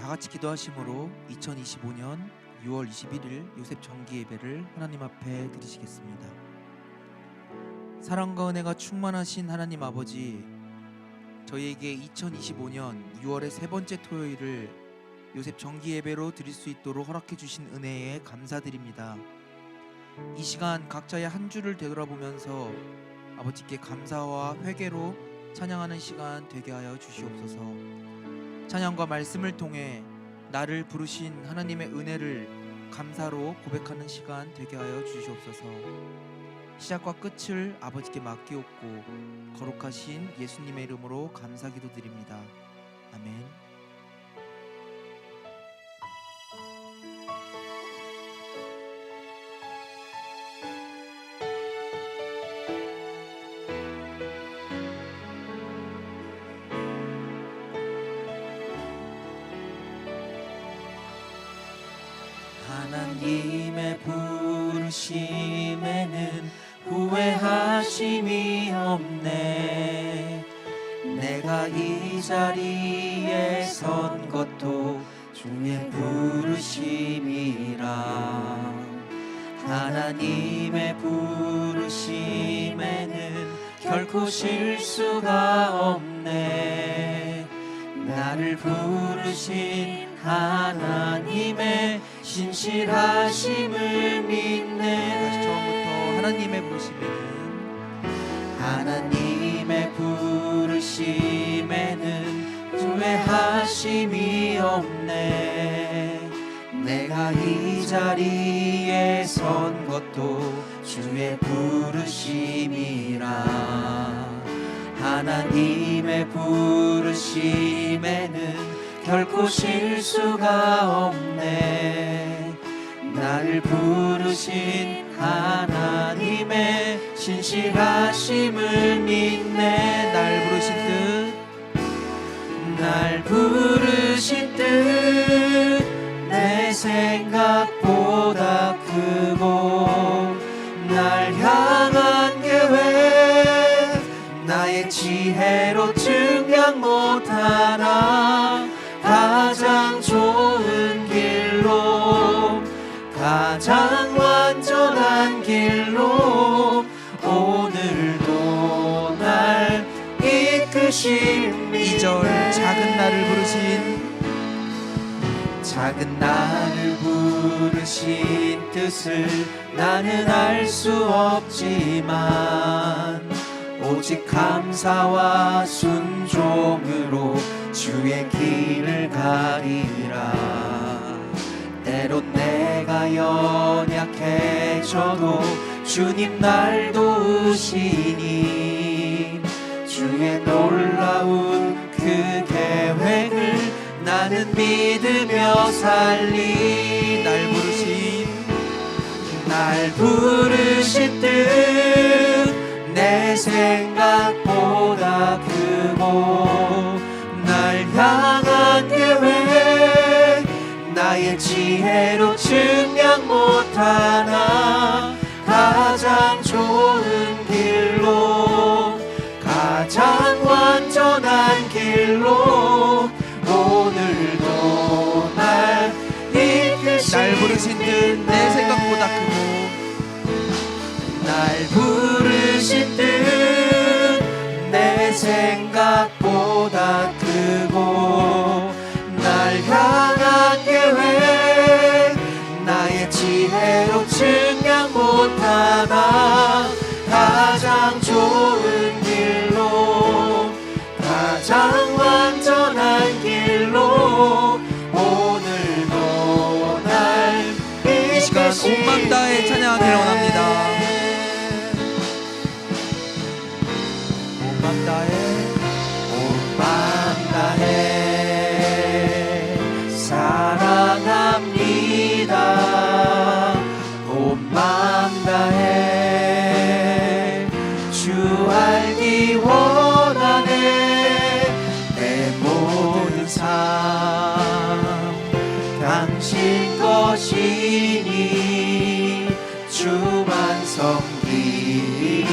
다 같이 기도하심으로 2025년 6월 21일 요셉 정기 예배를 하나님 앞에 드리시겠습니다. 사랑과 은혜가 충만하신 하나님 아버지, 저희에게 2025년 6월의 세 번째 토요일을 요셉 정기 예배로 드릴 수 있도록 허락해 주신 은혜에 감사드립니다. 이 시간 각자의 한 주를 되돌아보면서 아버지께 감사와 회개로 찬양하는 시간 되게 하여 주시옵소서. 찬양과 말씀을 통해 나를 부르신 하나님의 은혜를 감사로 고백하는 시간 되게 하여 주시옵소서. 시작과 끝을 아버지께 맡기옵고 거룩하신 예수님의 이름으로 감사 기도드립니다. 아멘. 하나님의 부르심에는 후회하심이 없네. 내가 이 자리에 선 것도 주의 부르심이라. 하나님의 부르심에는 결코 실수가 없네. 나를 부르신 하나님의 신실하심을 믿네. 다시 처음부터 하나님의 부르심에는 하나님의 부르심에는 후회하심이 없네. 내가 이 자리에 선 것도 주의 부르심이라. 하나님의 부르심에는 결코 실수가 없네. 나를 부르신 하나님의 신실하심을 믿네. 날 부르신 뜻, 날 부르신 뜻 내 생각보다 크고, 날 향한 계획 나의 지혜로 증량 못하나. 가장 좋은 길로, 가장 완전한 길로 오늘도 날 이끄십니다. 2절 작은 나를 부르신, 작은 나를 부르신 뜻을 나는 알 수 없지만 오직 감사와 순종으로 주의 길을 가리라. 때론 내가 연약해져도 주님 날 도우시니 주의 놀라운 그 계획을 나는 믿으며 살리. 날 부르신 뜻 내 생각보다 크고, 날 향한 계획 나의 지혜로 증량 못하나. 가장 좋은 길로, 가장 완전한 길로 오늘도 날 이끄시니. 날 부르신 뜻 내 생각보다 크고, 날 부르신 뜻 내 생각보다 크고, 날 향한 계획 나의 지혜로 증량 못하나. 가장 좋은 길로, 가장 완전한 길로 오늘도 날 이 시간 온 맘 다해 찬양하기를 원합니다. 온 맘 다해, 온 맘 다해 사랑합니다. 온 맘 다해 주 알기 원하네. 내 모든 삶 당신 것이니 주만 섬기리.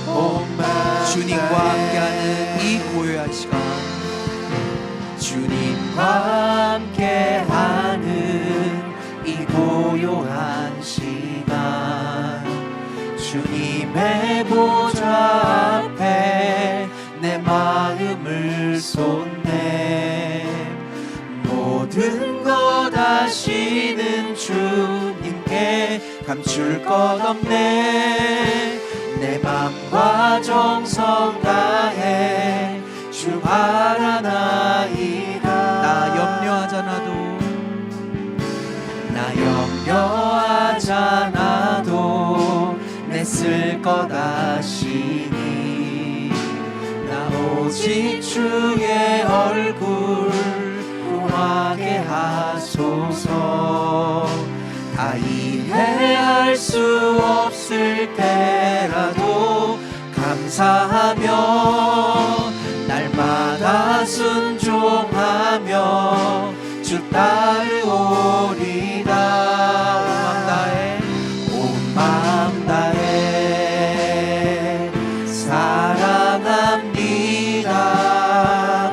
온 맘 주님과 함께하는 이 고요한 시간, 주님과 보좌 앞에 내 마음을 쏟네. 모든 것 아시는 주님께 감출 것 없네. 내 맘과 정성 다해 주 바라나이다. 나 염려하잖아도 내 쓸 것 아시니. 나 오직 주의 얼굴 구하게 하소서. 다 이해할 수 없을 때라도 감사하며 날마다 순종하며 주 따르오리다. 온 마음 다해 사랑합니다.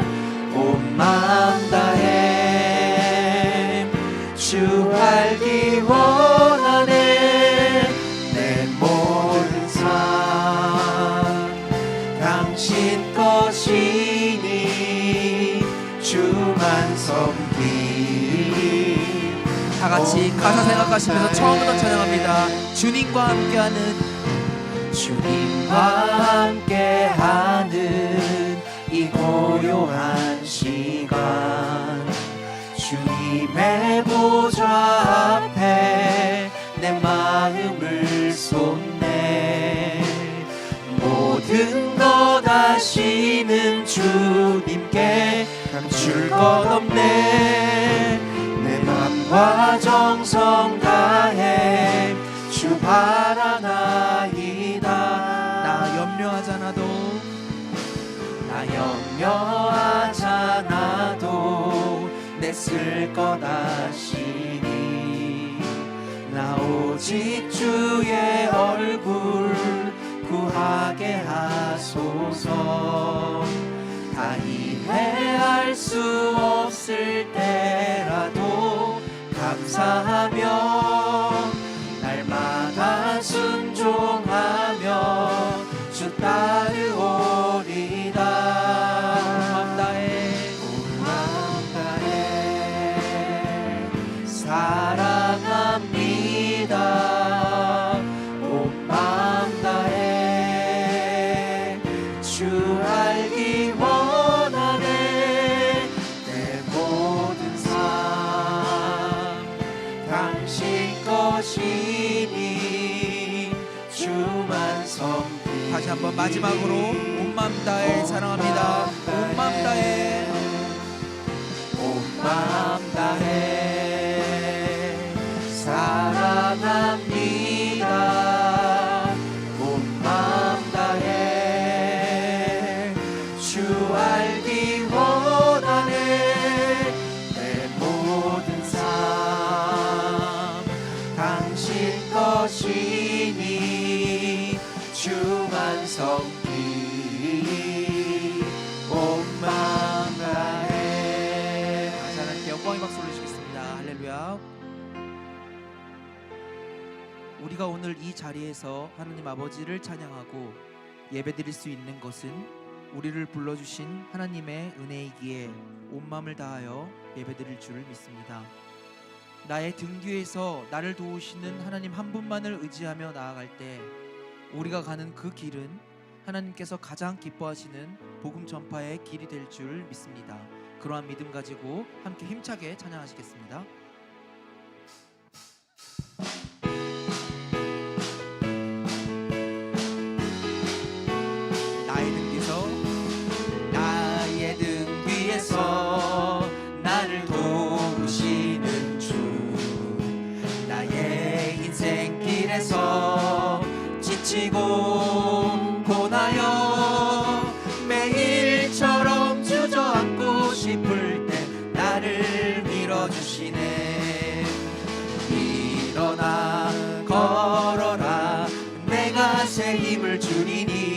온 마음 다해 주 알기 원하네. 내 모든 삶 당신 것이니 주만 섬기. 다 같이 가사 생각하시면서 처음부터 찬양합니다. 주님과 함께하는 이 고요한 시간 주님의 보좌 앞에 내 마음을 쏟네. 모든 것 아시는 주님께 감출 것 없네. 내 맘과 정성 다해 주 바라나이다. 나 염려하잖아도 내 쓸 것 아시니. 나 오직 주의 얼굴 구하게 하소서. 다 이해할 수 없을 때라도 감사하며 날마다 순종하며 주 따르오리다. 온 마음 다해 사랑합니다. 온 마음 다해 주 알기 원하네. 내 모든 삶 당신 것이니 주만 섬기. 다시 한번 마지막으로 온 마음 다해 사랑합니다. 온 마음 다해 온 마음 다해 사랑합니다. 온 마음 다해 주 알기 원하네. 내 모든 삶 당신 것이니 주만 섬기. 온 마음 다해. 다시 하나님께 영광의 박수 올리시겠습니다. 할렐루야. 우리가 오늘 이 자리에서 하나님 아버지를 찬양하고 예배드릴 수 있는 것은 우리를 불러주신 하나님의 은혜이기에 온 마음을 다하여 예배드릴 줄을 믿습니다. 나의 등 뒤에서 나를 도우시는 하나님 한 분만을 의지하며 나아갈 때 우리가 가는 그 길은 하나님께서 가장 기뻐하시는 복음 전파의 길이 될 줄 믿습니다. 그러한 믿음 가지고 함께 힘차게 찬양하시겠습니다. 나의 등 뒤에서 나를 도우시는 주. 나의 인생길에서 지치고 고나여 매일처럼 주저앉고 싶을 때 나를 밀어주시네. 일어나 걸어라 내가 새 힘을 주리니.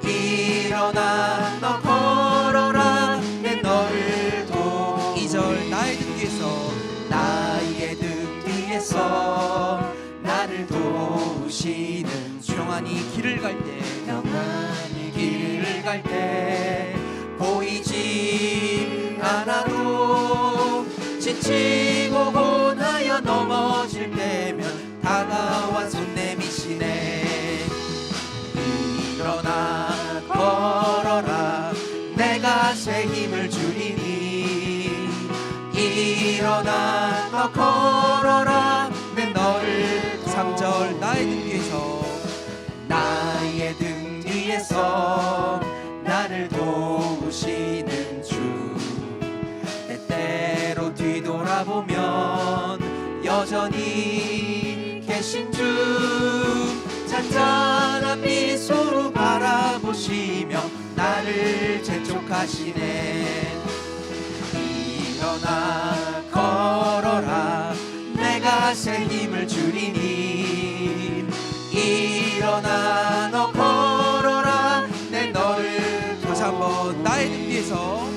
일어나 너 걸어라 내 너를 도. 2절 나의 등 뒤에서 나의 등 뒤에서 나를 도우시는 주. 평안히 길을 갈 때 평안히 길을 갈 때 보이지 않아도 지치고 고나여 넘어질 때면 다가와 손 내미시네. 일어나 걸어라 내가 새 힘을 주리니. 일어나 너 걸어라 내 너를 3절 나의 등 뒤에서 나의 등 뒤에서 나를 도우시는 주. 때때로 뒤돌아보면 여전히 계신 주. 잔잔한 미소로 바라보시며 나를 재촉하시네. 일어나 걸어라 내가 새 힘을 주리니. 일어나 너 걸어라 내 너를 다시 한번 나의 등 뒤에서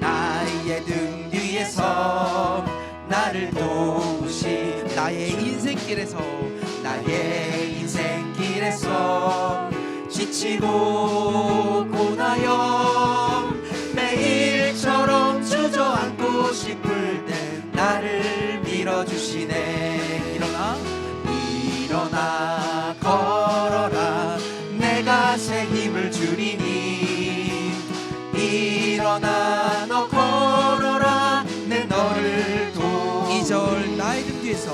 나의 등 뒤에서 나를 도우시. 나의 인생길에서 나의 인생길에서 지치고 고나여 매일처럼 주저앉고 싶을 때 나를 밀어주시네. 일어나 걸어라 내가 새 힘을 주리니. 일어나 너 걸어라 내 너를 도. 2절 나의 등 뒤에서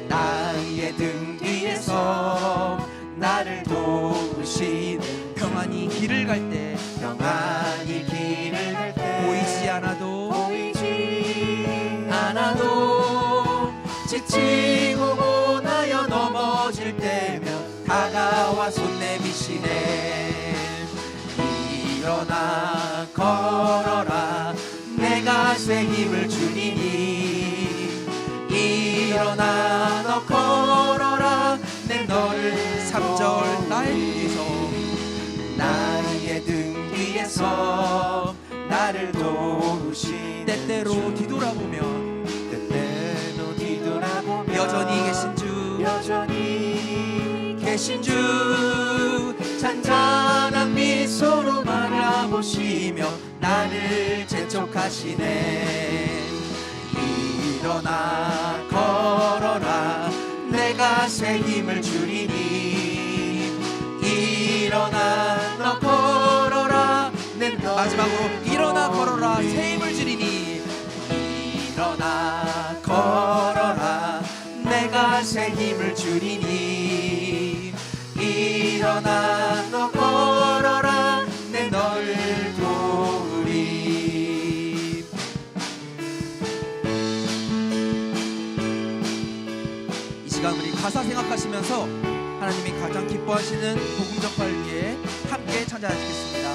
나의 등 뒤에서 나를 도우시는. 평안히 길을 갈 때 평안히 길을 갈 때 보이지 않아도 보이지 않아도 지치고 고나여 넘어질 때면 다가와 손 내미시네. 일어나 걸어라 내가 새 힘을 주리니. 일어나 너 걸어라 내 너를 3절 나의 등 뒤에서 나의 등 뒤에서 나를 도우시. 때때로 뒤돌아보면 때때로 뒤돌아보면 여전히 계신 주 여전히 계신 주. 잔잔한 미소로 바라보시며 나를 재촉하시네. 일어나 걸어라 내가 새 힘을 주리니. 일어나 너 걸어라 내 너를 마지막으로 일어나 걸어라 새 힘을 주리니. 일어나 걸어라 내가 새 힘을 주리니. 일어나 너 걸어라 내 너를 도우리. 이 시간 우리 가사 생각하시면서 하나님이 가장 기뻐하시는 복음 전파를 함께 찬양하시겠습니다.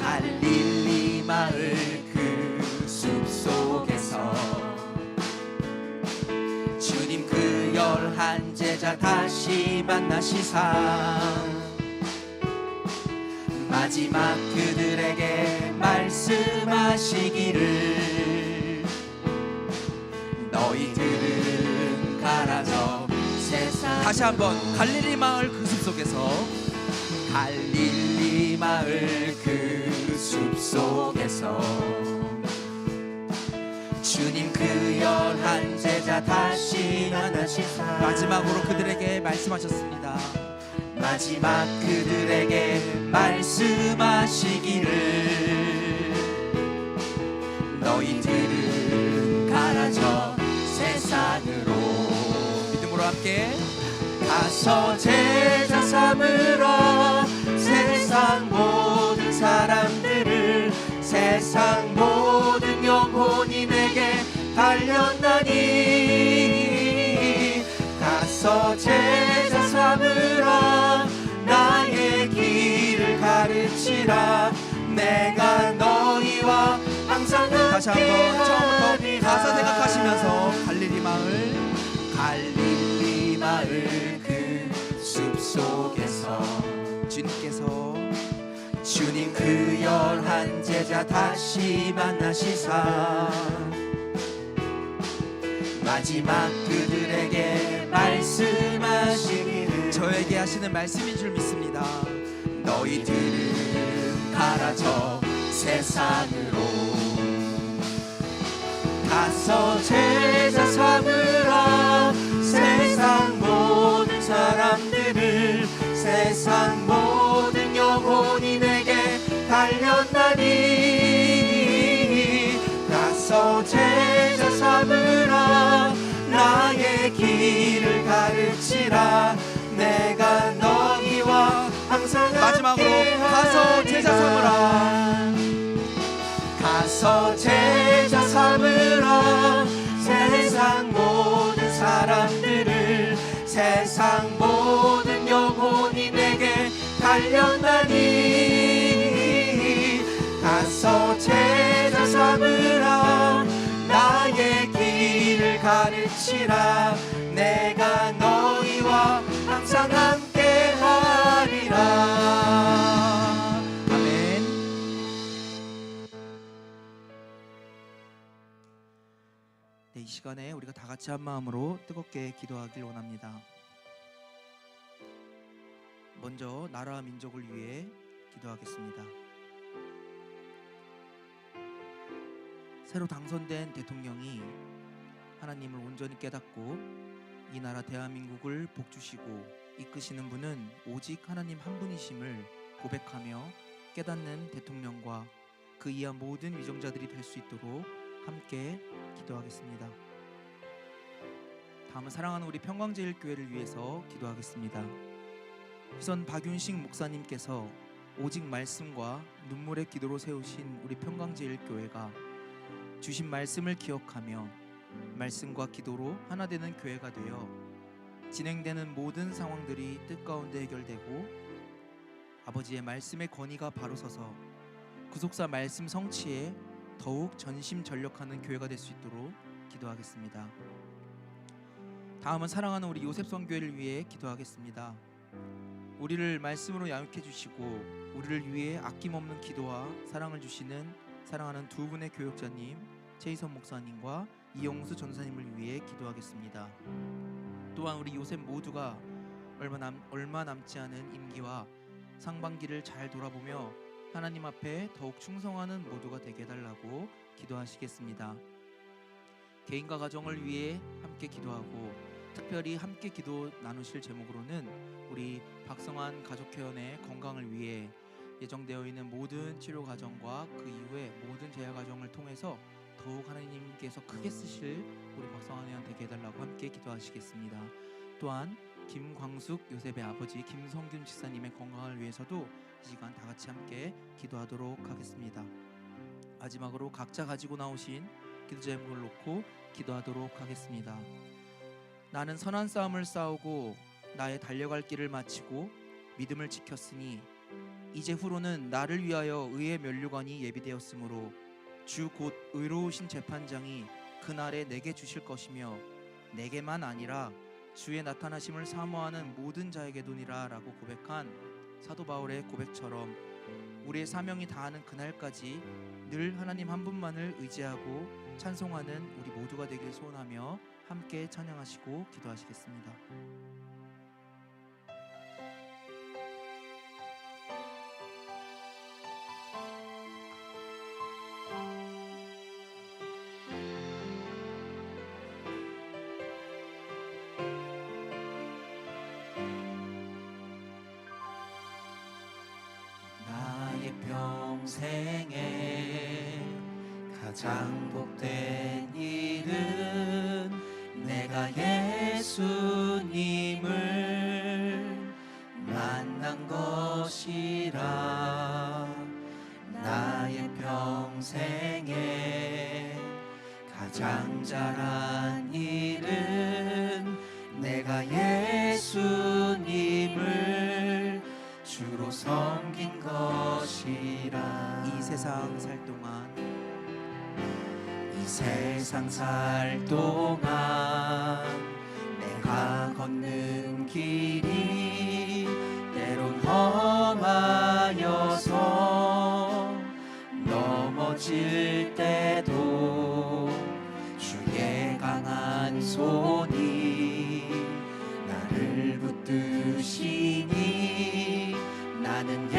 갈릴리 마을 그 숲속에서 주님 그 11 제자 다시 만나시사 마지막 그들에게 말씀하시기를. 너희들은 가라져 세상. 다시 한번 갈릴리 마을 그 숲속에서 갈릴리 마을 그 숲속에서 주님 그 11 제자 다시 만나시사 마지막으로 그들에게 말씀하셨습니다. 마지막 그들에게 말씀하시기를. 너희들은 가라져 세상으로. 믿음으로 함께 가서 제자 삼으러 세상 모든 사람들을. 세상 모든 영혼이 내게 달렸나니. 가서 제자 삼으러 나의 길을 가르치라. 내가 너희와 항상 다시 한번 처음부터 함께하리라. 가사 생각하시면서 갈릴리 마을 그 숲속에서 주님 그 11 제자 다시 만나시사 마지막 그들에게 말씀하시기를 저에게 하시는 말씀인 줄 믿습니다. 너희들은 가라 저 세상으로 가서 제자 삼으라 세상 모든 사람들을 세상 모든 영혼이 내게 달렸나니 가서 제자 삼으라 나의 길을 가르치라 내가 너희와 항상 마지막으로 가서 제자 삼으라 가서 제자 삼으라 세상 모든 사람들을 세상 모든 영혼이 내게 달렸나니 가서 제자 삼으라 나의 길을 가르치라 내가 너희와 항상 함께 하리라. 아멘. 네, 이 시간에 우리가 다 같이 한 마음으로 뜨겁게 기도하길 원합니다. 먼저 나라와 민족을 위해 기도하겠습니다. 새로 당선된 대통령이 하나님을 온전히 깨닫고 이 나라 대한민국을 복주시고 이끄시는 분은 오직 하나님 한 분이심을 고백하며 깨닫는 대통령과 그 이하 모든 위정자들이 될 수 있도록 함께 기도하겠습니다. 다음은 사랑하는 우리 평강제일교회를 위해서 기도하겠습니다. 우선 박윤식 목사님께서 오직 말씀과 눈물의 기도로 세우신 우리 평강제일교회가 주신 말씀을 기억하며 말씀과 기도로 하나 되는 교회가 되어 진행되는 모든 상황들이 뜻 가운데 해결되고 아버지의 말씀의 권위가 바로 서서 구속사 말씀 성취에 더욱 전심전력하는 교회가 될 수 있도록 기도하겠습니다. 다음은 사랑하는 우리 요셉 선교회를 위해 기도하겠습니다. 우리를 말씀으로 양육해 주시고 우리를 위해 아낌없는 기도와 사랑을 주시는 사랑하는 두 분의 교육자님 최희선 목사님과 이용수 전사님을 위해 기도하겠습니다. 또한 우리 요셉 모두가 얼마 남지 않은 임기와 상반기를 잘 돌아보며 하나님 앞에 더욱 충성하는 모두가 되게 해달라고 기도하시겠습니다. 개인과 가정을 위해 함께 기도하고 특별히 함께 기도 나누실 제목으로는 우리 박성환 가족회원의 건강을 위해 예정되어 있는 모든 치료 과정과 그 이후에 모든 재활 과정을 통해서 더욱 하나님께서 크게 쓰실 우리 박성환 회원 되게 해달라고 함께 기도하시겠습니다. 또한 김광숙 요셉의 아버지 김성균 집사님의 건강을 위해서도 이 시간 다 같이 함께 기도하도록 하겠습니다. 마지막으로 각자 가지고 나오신 기도 제목을 놓고 기도하도록 하겠습니다. 나는 선한 싸움을 싸우고 나의 달려갈 길을 마치고 믿음을 지켰으니 이제 후로는 나를 위하여 의의 면류관이 예비되었으므로 주 곧 의로우신 재판장이 그날에 내게 주실 것이며 내게만 아니라 주의 나타나심을 사모하는 모든 자에게도니라 라고 고백한 사도 바울의 고백처럼 우리의 사명이 다하는 그날까지 늘 하나님 한 분만을 의지하고 찬송하는 우리 모두가 되길 소원하며 함께 찬양하시고 기도하시겠습니다. 나의 평생에 가장 복된 일은 내가 예수님을 만난 것이라. 나의 평생에 가장 잘한 일은 내가 예수님을 주로 섬긴 것이라. 이 세상 살 동안 이 세상 살 동안 내가 걷는 길이 때론 험하여서 넘어질 때도 주의 강한 손이 나를 붙드시니 나는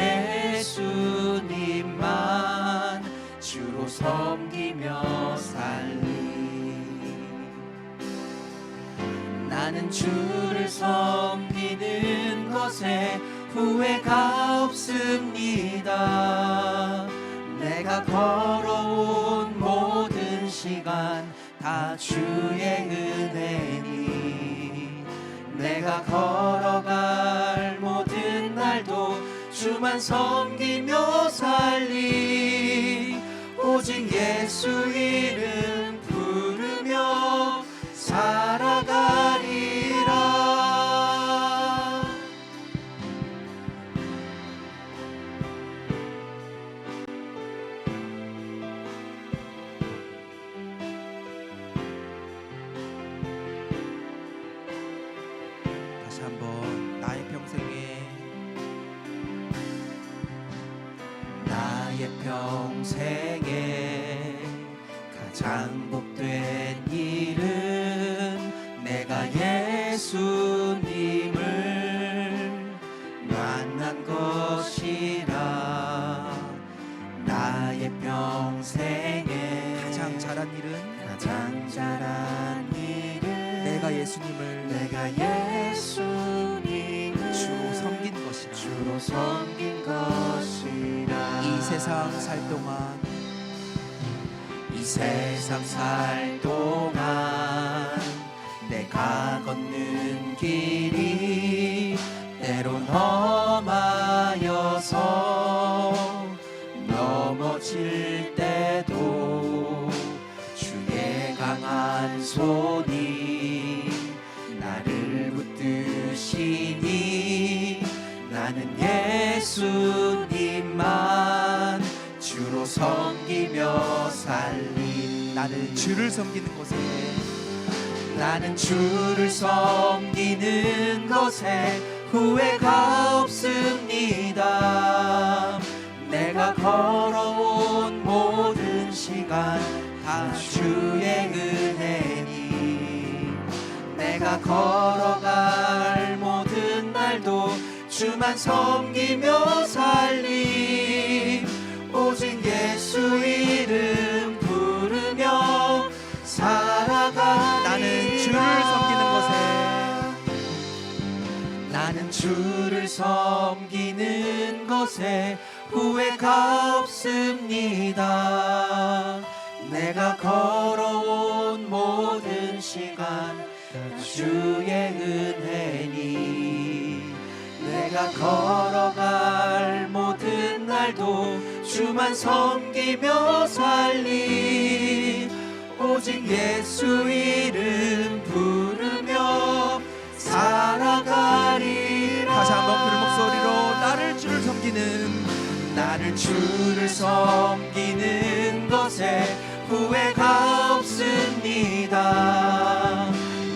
예수님만 주로 섬기며 살리. 나는 주를 섬기는 것에 후회가 없습니다. 내가 걸어온 모든 시간 다 주의 은혜니 내가 걸어갈 모든 날도 주만 섬기며 살리. 오직 예수 이름 부르며 살아가리라. 다시 한번 나의 평생에 가장 복된 일은 내가 예수님을 만난 것이라. 나의 평생에 가장 잘한 일은 내가 예수님을 주로 섬긴 것이라. 주로 섬긴 것이라. 이 세상 살 동안 내가 걷는 길이 때론 험하여서 넘어질 때도 주의 강한 손이 나를 붙드시니 나는 예수님만 주로 섬기며 살리. 나는 주를 섬기는 것에 후회가 없습니다. 내가 걸어온 모든 시간 다 주의 은혜니 내가 걸어갈 모든 날도 주만 섬기며 살리. 오직 예수 이름 부르며 살아가리라. 나는 주를 섬기는 것에 후회가 없습니다. 내가 걸어온 모든 시간 다 주의 은혜니 내가 걸어갈 모든 날도 주만 섬기며 살리. 오직 예수 이름 부르며 살아가리라. 다시 한번 그 목소리로 나를 주를 섬기는 것에 후회가 없습니다.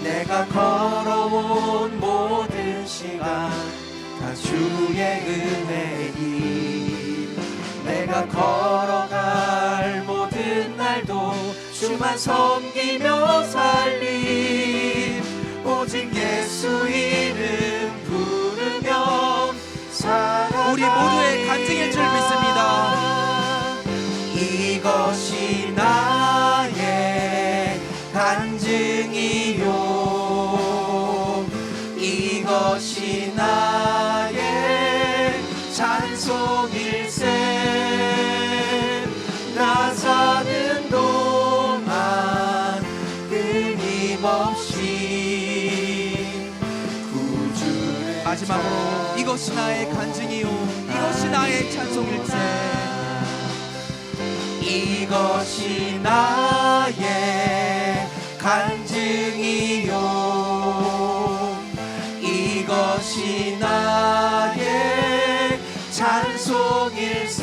내가 걸어온 모든 시간 다 주의 은혜니 내가 걸어갈 모든 날도 주만 섬기며 살리. 오직 예수 이름 부르며 살아가리라. 우리 모두의 간증일 줄 믿습니다. 이것이 나의 간증이요 이것이 나의 찬송일세. 나 사는 동안 끊임없이 구주를 마지막으로 이것이 나의 간증이요 이것이 나의 찬송일세. 이것이 나의 간증이요 이것이 나의 찬송일세.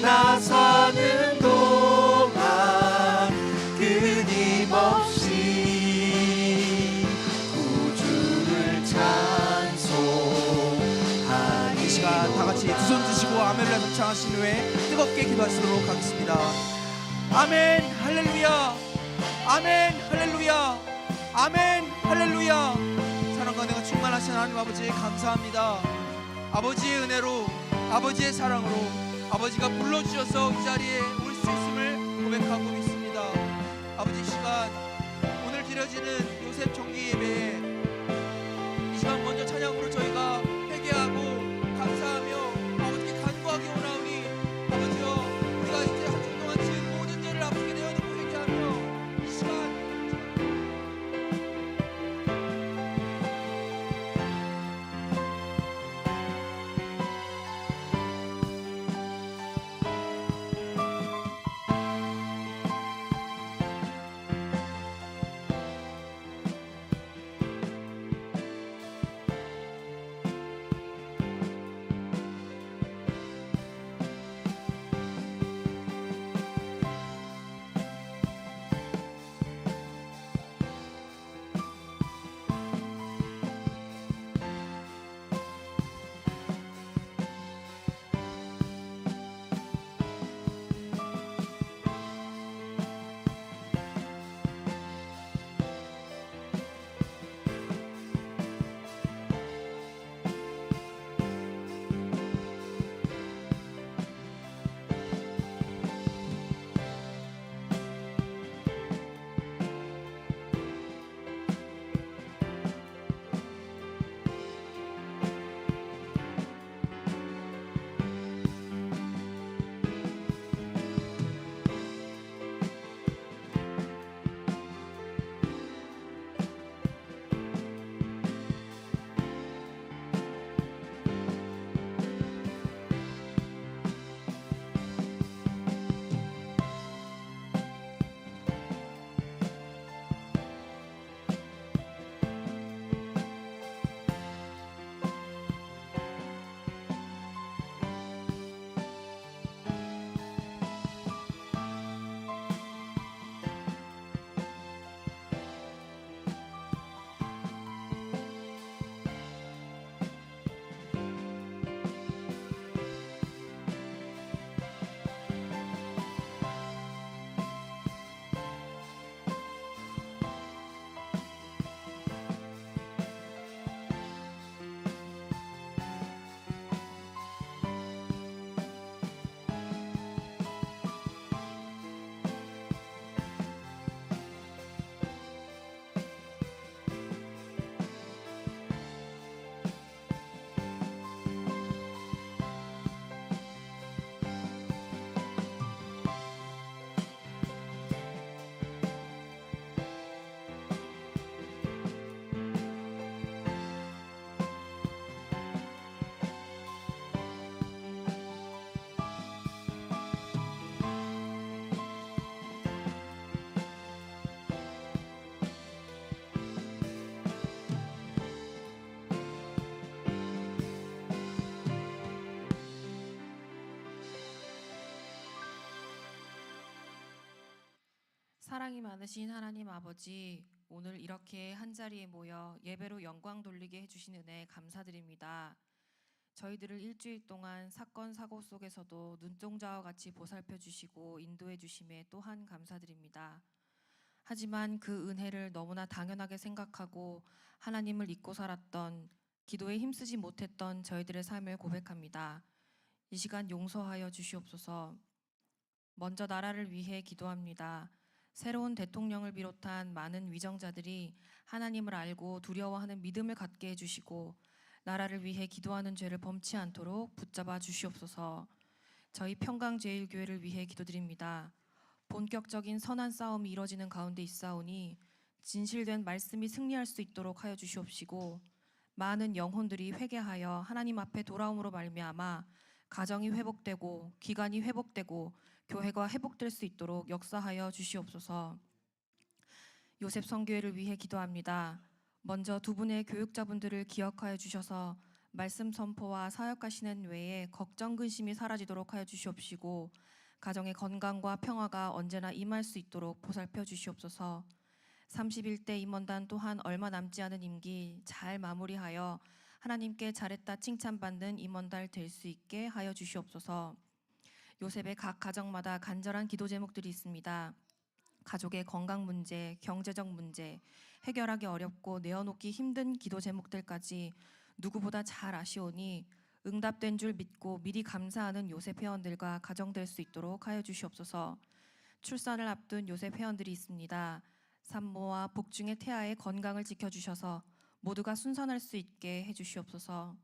나 사는 동안 끊임없이 구주를 찬송하리. 이 시간 다 같이 두 손 드시고 아멘을 합창하신 후에 뜨겁게 기도하시도록 하겠습니다. 아멘 할렐루야 아멘 할렐루야. 아멘 할렐루야. 사랑과 은혜가 충만하신 하나님 아버지 감사합니다. 아버지의 은혜로, 아버지의 사랑으로 아버지가 불러주셔서 이 자리에 올 수 있음을 고백하고 있습니다. 아버지, 이 시간 오늘 드려지는 요셉 정기 예배에 이 시간 먼저 찬양으로 저희가 회개하고 감사하며 아버지께 간구하기 원하오니, 아버지여, 우리가 이제 한 주 동안 지은 모든 죄를 아버지께 내어놓고 회개하며 이 시간 사랑이 많으신 하나님 아버지, 오늘 이렇게 한자리에 모여 예배로 영광 돌리게 해주신 은혜에 감사드립니다. 저희들을 일주일 동안 사건 사고 속에서도 눈동자와 같이 보살펴 주시고 인도해 주심에 또한 감사드립니다. 하지만 그 은혜를 너무나 당연하게 생각하고 하나님을 잊고 살았던, 기도에 힘쓰지 못했던 저희들의 삶을 고백합니다. 이 시간 용서하여 주시옵소서. 먼저 나라를 위해 기도합니다. 새로운 대통령을 비롯한 많은 위정자들이 하나님을 알고 두려워하는 믿음을 갖게 해주시고 나라를 위해 기도하는 죄를 범치 않도록 붙잡아 주시옵소서. 저희 평강제일교회를 위해 기도드립니다. 본격적인 선한 싸움이 이뤄지는 가운데 있사오니 진실된 말씀이 승리할 수 있도록 하여 주시옵시고, 많은 영혼들이 회개하여 하나님 앞에 돌아옴으로 말미암아 가정이 회복되고 기관이 회복되고 교회가 회복될 수 있도록 역사하여 주시옵소서. 요셉 성교회를 위해 기도합니다. 먼저 두 분의 교육자분들을 기억하여 주셔서 말씀 선포와 사역하시는 외에 걱정 근심이 사라지도록 하여 주시옵시고, 가정의 건강과 평화가 언제나 임할 수 있도록 보살펴 주시옵소서. 31대 임원단 또한 얼마 남지 않은 임기 잘 마무리하여 하나님께 잘했다 칭찬받는 임원달 될 수 있게 하여 주시옵소서. 요셉의 각 가정마다 간절한 기도 제목들이 있습니다. 가족의 건강 문제, 경제적 문제, 해결하기 어렵고 내어놓기 힘든 기도 제목들까지 누구보다 잘 아시오니 응답된 줄 믿고 미리 감사하는 요셉 회원들과 가정될 수 있도록 하여 주시옵소서. 출산을 앞둔 요셉 회원들이 있습니다. 산모와 복중의 태아의 건강을 지켜주셔서 모두가 순산할 수 있게 해주시옵소서.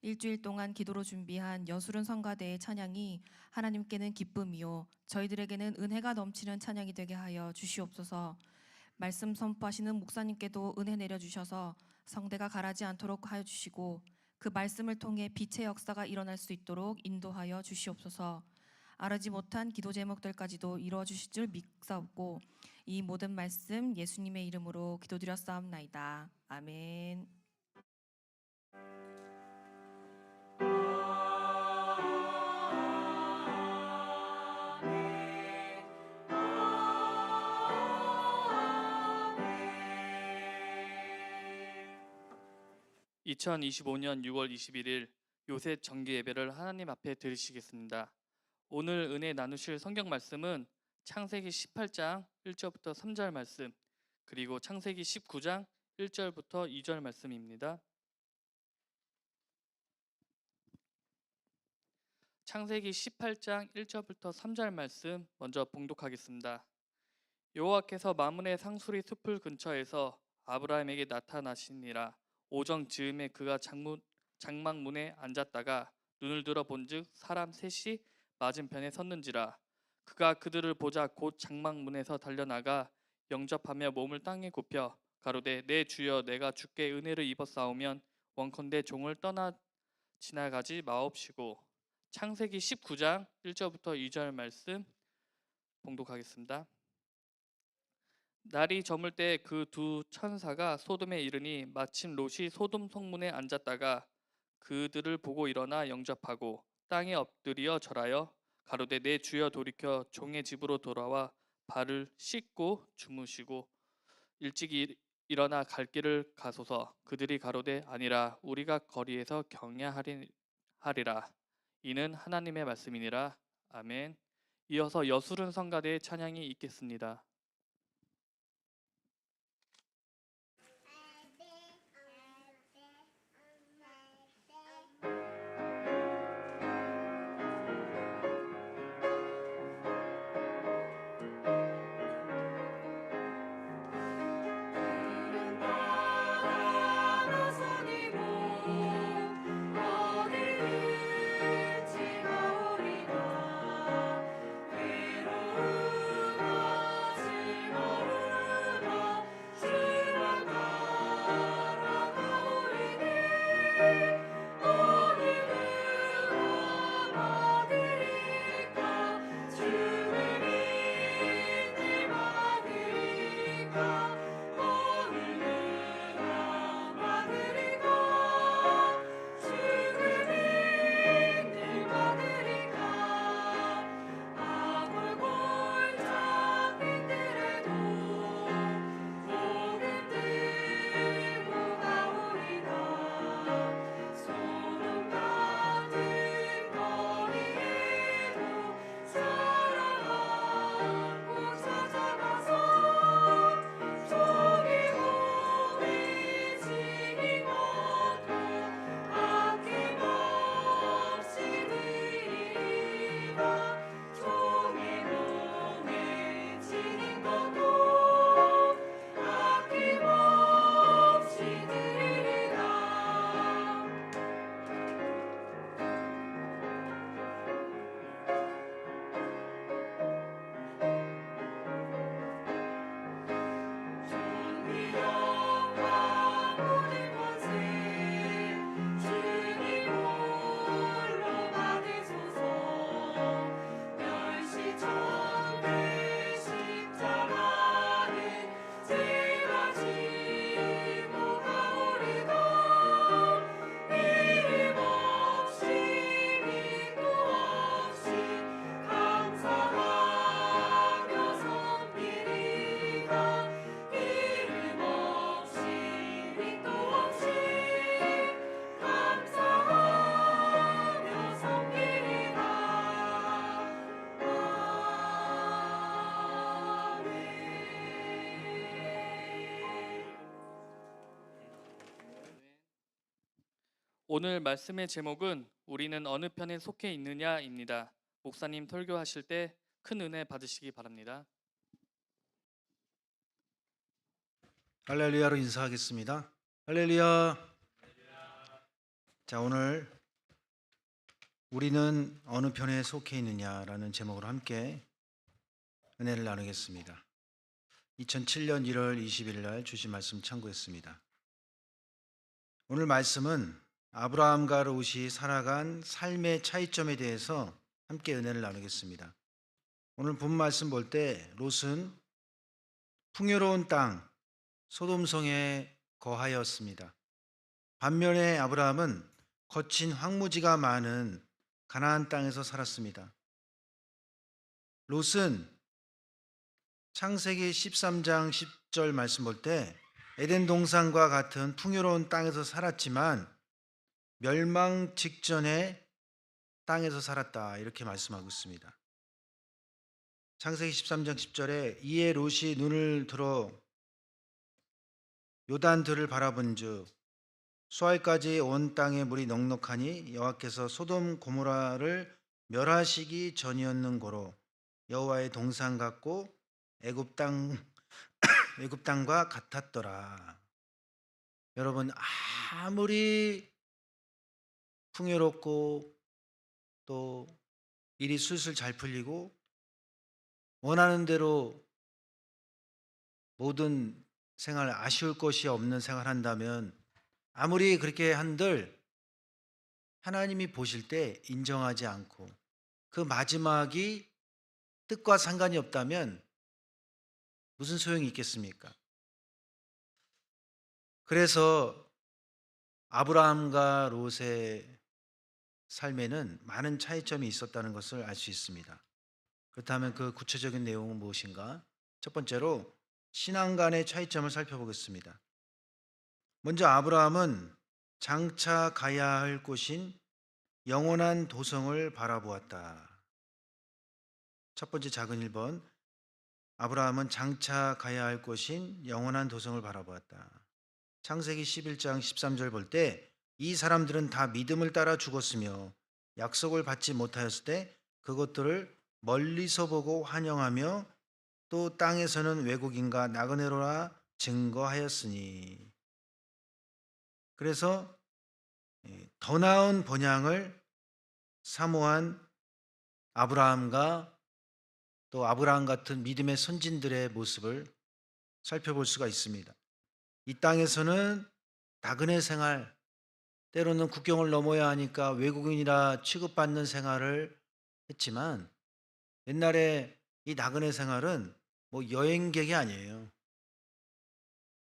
일주일 동안 기도로 준비한 여술은 성가대의 찬양이 하나님께는 기쁨이요 저희들에게는 은혜가 넘치는 찬양이 되게 하여 주시옵소서. 말씀 선포하시는 목사님께도 은혜 내려주셔서 성대가 가라지 않도록 하여 주시고 그 말씀을 통해 빛의 역사가 일어날 수 있도록 인도하여 주시옵소서. 아르지 못한 기도 제목들까지도 이루어 주실 줄 믿사옵고 이 모든 말씀 예수님의 이름으로 기도드렸사옵나이다. 아멘. 2025년 6월 21일 요셉 정기 예배를 하나님 앞에 드리시겠습니다. 오늘 은혜 나누실 성경 말씀은 창세기 18장 1절부터 3절 말씀, 그리고 창세기 19장 1절부터 2절 말씀입니다. 창세기 18장 1절부터 3절 말씀 먼저 봉독하겠습니다. 여호와께서 마므네 상수리 숲을 근처에서 아브라함에게 나타나시니라. 오정 즈음에 그가 장막문에 앉았다가 눈을 들어 본즉 사람 셋이 맞은편에 섰는지라. 그가 그들을 보자 곧 장막문에서 달려나가 영접하며 몸을 땅에 굽혀 가로되 내 주여 내가 주께 은혜를 입었사오면 원컨대 종을 떠나 지나가지 마옵시고. 창세기 19장 1절부터 2절 말씀 봉독하겠습니다. 날이 저물 때 그 두 천사가 소돔에 이르니 마침 롯이 소돔 성문에 앉았다가 그들을 보고 일어나 영접하고 땅에 엎드려 절하여 가로되 내 주여 돌이켜 종의 집으로 돌아와 발을 씻고 주무시고 일찍 일어나 갈 길을 가소서. 그들이 가로되 아니라 우리가 거리에서 경야하리라. 이는 하나님의 말씀이니라. 아멘. 이어서 여술은 성가대의 찬양이 있겠습니다. 어디든지 가오리다. 괴로운 오늘 말씀의 제목은 우리는 어느 편에 속해 있느냐입니다. 목사님 설교하실 때 큰 은혜 받으시기 바랍니다. 할렐루야로 인사하겠습니다. 할렐루야. 자, 오늘 우리는 어느 편에 속해 있느냐라는 제목으로 함께 은혜를 나누겠습니다. 2007년 1월 20일 날 주신 말씀 참고했습니다. 오늘 말씀은 아브라함과 롯이 살아간 삶의 차이점에 대해서 함께 은혜를 나누겠습니다. 오늘 본 말씀 볼 때 롯은 풍요로운 땅 소돔성에 거하였습니다. 반면에 아브라함은 거친 황무지가 많은 가나안 땅에서 살았습니다. 롯은 창세기 13장 10절 말씀 볼 때 에덴 동산과 같은 풍요로운 땅에서 살았지만 멸망 직전의 땅에서 살았다, 이렇게 말씀하고 있습니다. 창세기 13장 10절에 이에 롯이 눈을 들어 요단들을 바라본즉 수알까지 온 땅에 물이 넉넉하니 여호와께서 소돔 고모라를 멸하시기 전이었는 고로 여호와의 동산 같고 애굽 땅과 같았더라. 여러분, 아무리 풍요롭고 또 일이 술술 잘 풀리고 원하는 대로 모든 생활, 아쉬울 것이 없는 생활한다면 아무리 그렇게 한들 하나님이 보실 때 인정하지 않고 그 마지막이 뜻과 상관이 없다면 무슨 소용이 있겠습니까? 그래서 아브라함과 롯의 삶에는 많은 차이점이 있었다는 것을 알 수 있습니다. 그렇다면 그 구체적인 내용은 무엇인가? 첫 번째로 신앙 간의 차이점을 살펴보겠습니다. 먼저 아브라함은 장차 가야 할 곳인 영원한 도성을 바라보았다. 첫 번째 작은 1번, 아브라함은 장차 가야 할 곳인 영원한 도성을 바라보았다. 창세기 11장 13절 볼 때 이 사람들은 다 믿음을 따라 죽었으며 약속을 받지 못하였을 때 그것들을 멀리서 보고 환영하며 또 땅에서는 외국인과 나그네로라 증거하였으니. 그래서 더 나은 번향을 사모한 아브라함과 또 아브라함 같은 믿음의 선진들의 모습을 살펴볼 수가 있습니다. 이 땅에서는 나그네 생활, 때로는 국경을 넘어야 하니까 외국인이라 취급받는 생활을 했지만 옛날에 이 나그네 생활은 뭐 여행객이 아니에요.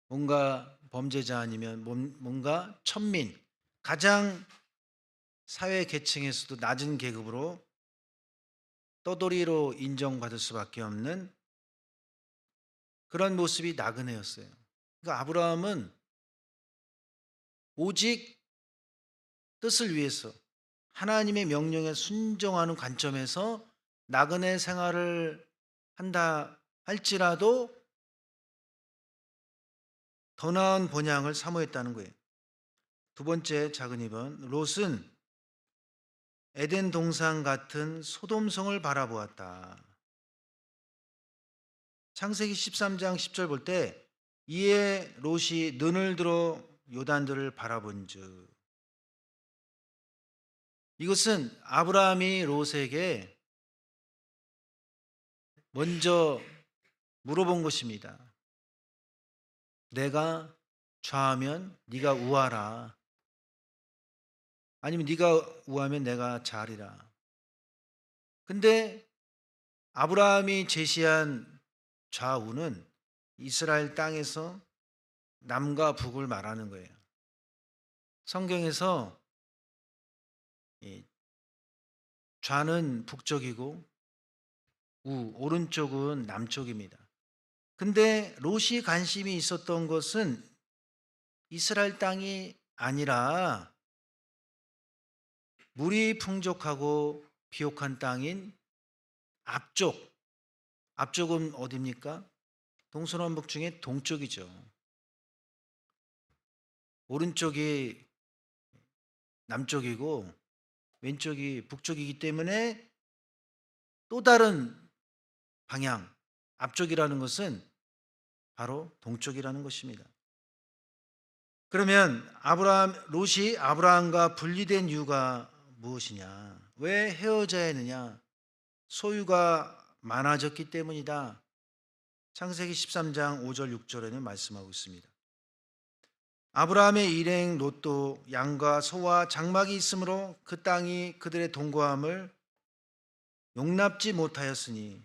뭔가 범죄자 아니면 뭔가 천민, 가장 사회 계층에서도 낮은 계급으로 떠돌이로 인정받을 수밖에 없는 그런 모습이 나그네였어요. 그러니까 아브라함은 오직 뜻을 위해서 하나님의 명령에 순종하는 관점에서 나그네 생활을 한다 할지라도 더 나은 번향을 사모했다는 거예요. 두 번째 작은 2번, 롯은 에덴 동산 같은 소돔성을 바라보았다. 창세기 13장 10절 볼 때 이에 롯이 눈을 들어 요단들을 바라본즉, 이것은 아브라함이 롯에게 먼저 물어본 것입니다. 내가 좌하면 네가 우하라, 아니면 네가 우하면 내가 좌하리라. 근데 아브라함이 제시한 좌우는 이스라엘 땅에서 남과 북을 말하는 거예요. 성경에서 좌는 북쪽이고 오른쪽은 남쪽입니다. 근데 롯이 관심이 있었던 것은 이스라엘 땅이 아니라 물이 풍족하고 비옥한 땅인 앞쪽은 어디입니까? 동서남북 중에 동쪽이죠. 오른쪽이 남쪽이고 왼쪽이 북쪽이기 때문에 또 다른 방향, 앞쪽이라는 것은 바로 동쪽이라는 것입니다. 그러면 롯이 아브라함과 분리된 이유가 무엇이냐? 왜 헤어져야 했느냐? 소유가 많아졌기 때문이다. 창세기 13장 5절 6절에는 말씀하고 있습니다. 아브라함의 일행 롯도 양과 소와 장막이 있으므로 그 땅이 그들의 동거함을 용납지 못하였으니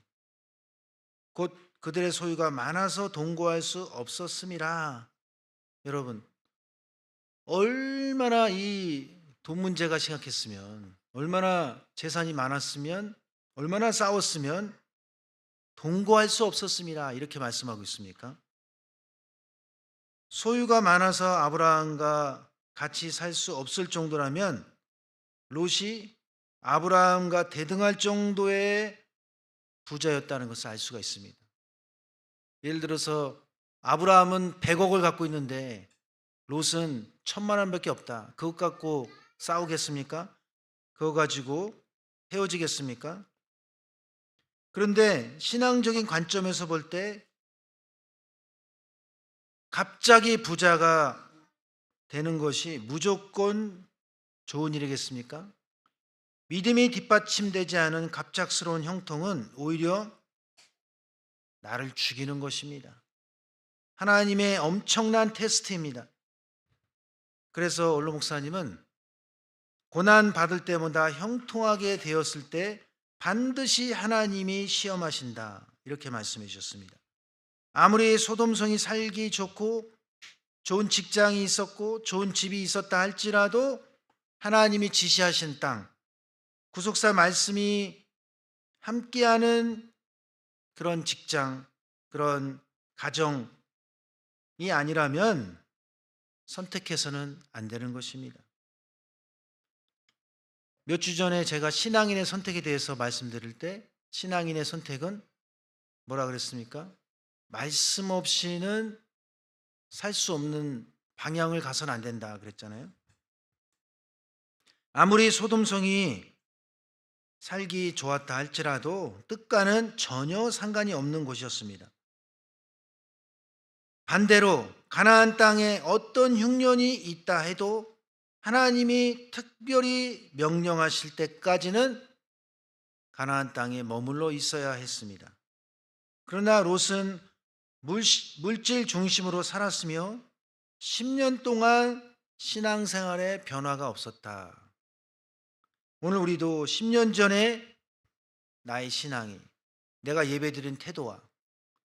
곧 그들의 소유가 많아서 동거할 수 없었음이라. 여러분, 얼마나 이 돈 문제가 심각했으면, 얼마나 재산이 많았으면, 얼마나 싸웠으면 동거할 수 없었음이라 이렇게 말씀하고 있습니까? 소유가 많아서 아브라함과 같이 살 수 없을 정도라면 롯이 아브라함과 대등할 정도의 부자였다는 것을 알 수가 있습니다. 예를 들어서 아브라함은 100억을 갖고 있는데 롯은 1000만 원밖에 없다. 그것 갖고 싸우겠습니까? 그거 가지고 헤어지겠습니까? 그런데 신앙적인 관점에서 볼 때 갑자기 부자가 되는 것이 무조건 좋은 일이겠습니까? 믿음이 뒷받침되지 않은 갑작스러운 형통은 오히려 나를 죽이는 것입니다. 하나님의 엄청난 테스트입니다. 그래서 원로 목사님은 고난 받을 때마다 형통하게 되었을 때 반드시 하나님이 시험하신다 이렇게 말씀해 주셨습니다. 아무리 소돔성이 살기 좋고 좋은 직장이 있었고 좋은 집이 있었다 할지라도 하나님이 지시하신 땅, 구속사 말씀이 함께하는 그런 직장, 그런 가정이 아니라면 선택해서는 안 되는 것입니다. 몇 주 전에 제가 신앙인의 선택에 대해서 말씀드릴 때 신앙인의 선택은 뭐라 그랬습니까? 말씀 없이는 살 수 없는 방향을 가서는 안 된다 그랬잖아요. 아무리 소돔성이 살기 좋았다 할지라도 뜻과는 전혀 상관이 없는 곳이었습니다. 반대로 가나안 땅에 어떤 흉년이 있다 해도 하나님이 특별히 명령하실 때까지는 가나안 땅에 머물러 있어야 했습니다. 그러나 롯은 물질 중심으로 살았으며 10년 동안 신앙생활에 변화가 없었다. 오늘 우리도 10년 전에 나의 신앙이, 내가 예배드린 태도와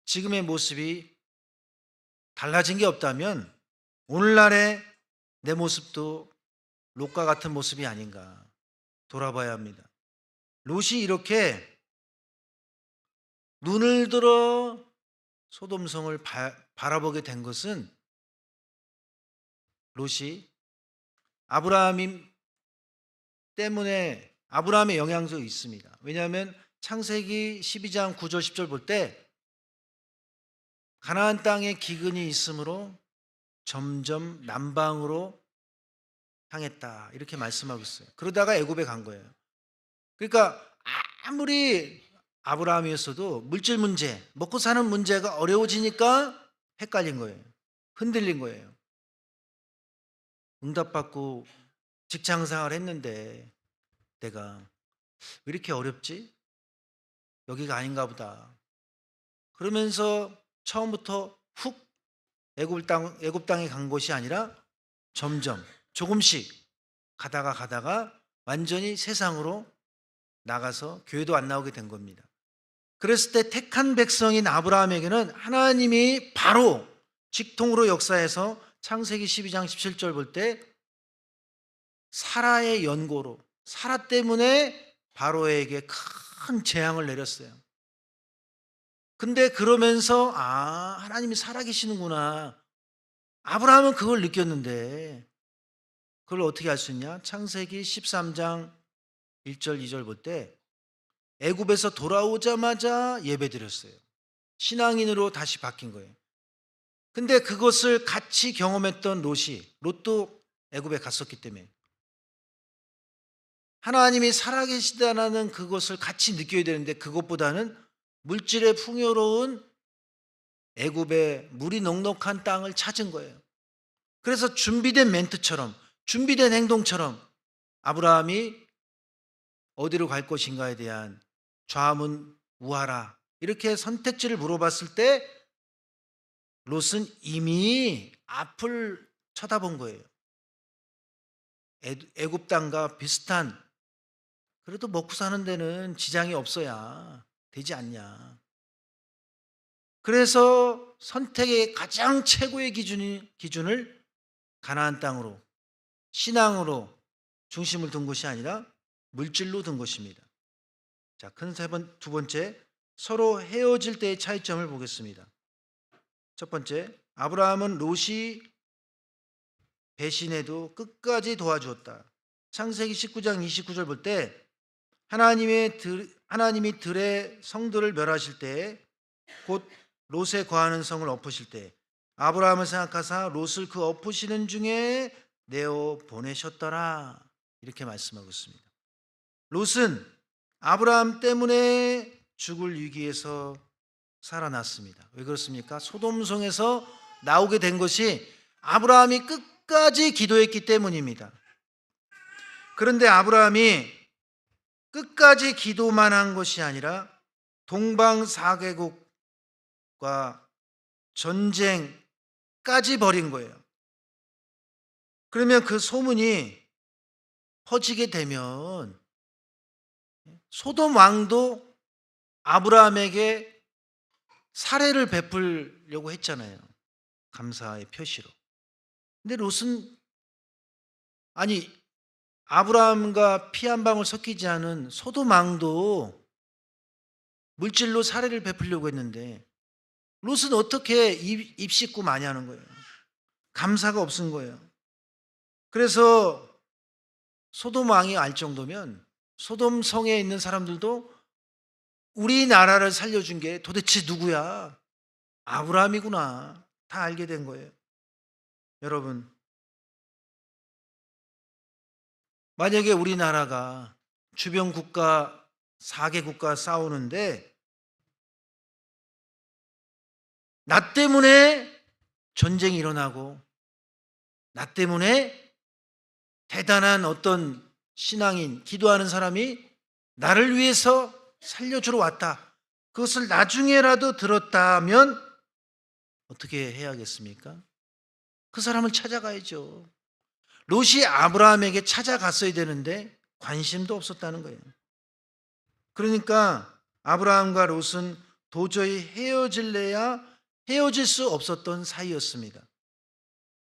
지금의 모습이 달라진 게 없다면 오늘날의 내 모습도 롯과 같은 모습이 아닌가 돌아봐야 합니다. 롯이 이렇게 눈을 들어 소돔성을 바라보게 된 것은 롯이 아브라함 때문에 아브라함의 영향도 있습니다. 왜냐하면 창세기 12장 9절 10절 볼 때 가나안 땅에 기근이 있으므로 점점 남방으로 향했다 이렇게 말씀하고 있어요. 그러다가 애굽에 간 거예요. 그러니까 아무리 아브라함이었어도 물질 문제, 먹고 사는 문제가 어려워지니까 헷갈린 거예요. 흔들린 거예요. 응답받고 직장생활 했는데 내가 왜 이렇게 어렵지? 여기가 아닌가 보다. 그러면서 처음부터 훅 애굽 땅에 간 곳이 아니라 점점 조금씩 가다가 완전히 세상으로 나가서 교회도 안 나오게 된 겁니다. 그랬을 때 택한 백성인 아브라함에게는 하나님이 바로 직통으로 역사해서 창세기 12장 17절 볼 때 사라의 연고로, 사라 때문에 바로에게 큰 재앙을 내렸어요. 근데 그러면서 하나님이 살아계시는구나. 아브라함은 그걸 느꼈는데 그걸 어떻게 알 수 있냐? 창세기 13장 1절 2절 볼 때 애굽에서 돌아오자마자 예배드렸어요. 신앙인으로 다시 바뀐 거예요. 근데 그것을 같이 경험했던 롯도 애굽에 갔었기 때문에 하나님이 살아계시다는 그것을 같이 느껴야 되는데 그것보다는 물질의 풍요로운 애굽의 물이 넉넉한 땅을 찾은 거예요. 그래서 준비된 멘트처럼, 준비된 행동처럼 아브라함이 어디로 갈 것인가에 대한 좌문우하라 이렇게 선택지를 물어봤을 때 롯은 이미 앞을 쳐다본 거예요. 애굽 땅과 비슷한, 그래도 먹고 사는 데는 지장이 없어야 되지 않냐. 그래서 선택의 가장 최고의 기준을 가나안 땅으로, 신앙으로 중심을 둔 것이 아니라 물질로 둔 것입니다. 자, 큰 두 번째, 서로 헤어질 때의 차이점을 보겠습니다. 첫 번째, 아브라함은 롯이 배신해도 끝까지 도와주었다. 창세기 19장 29절 볼 때 하나님이 들의 성들을 멸하실 때, 곧 롯에 거하는 성을 엎으실 때 아브라함을 생각하사 롯을 그 엎으시는 중에 내어 보내셨더라 이렇게 말씀하고 있습니다. 롯은 아브라함 때문에 죽을 위기에서 살아났습니다. 왜 그렇습니까? 소돔성에서 나오게 된 것이 아브라함이 끝까지 기도했기 때문입니다. 그런데 아브라함이 끝까지 기도만 한 것이 아니라 동방 4개국과 전쟁까지 벌인 거예요. 그러면 그 소문이 퍼지게 되면 소돔 왕도 아브라함에게 사례를 베풀려고 했잖아요. 감사의 표시로. 근데 롯은 아브라함과 피 한 방울 섞이지 않은 소돔 왕도 물질로 사례를 베풀려고 했는데 롯은 어떻게 입 씻고 많이 하는 거예요? 감사가 없은 거예요. 그래서 소돔 왕이 알 정도면 소돔 성에 있는 사람들도 우리나라를 살려준 게 도대체 누구야? 아브라함이구나. 다 알게 된 거예요. 여러분, 만약에 우리나라가 주변 국가 4개국과 싸우는데 나 때문에 전쟁이 일어나고 나 때문에 대단한 어떤 신앙인, 기도하는 사람이 나를 위해서 살려주러 왔다. 그것을 나중에라도 들었다면 어떻게 해야겠습니까? 그 사람을 찾아가야죠. 롯이 아브라함에게 찾아갔어야 되는데 관심도 없었다는 거예요. 그러니까 아브라함과 롯은 도저히 헤어질래야 헤어질 수 없었던 사이였습니다.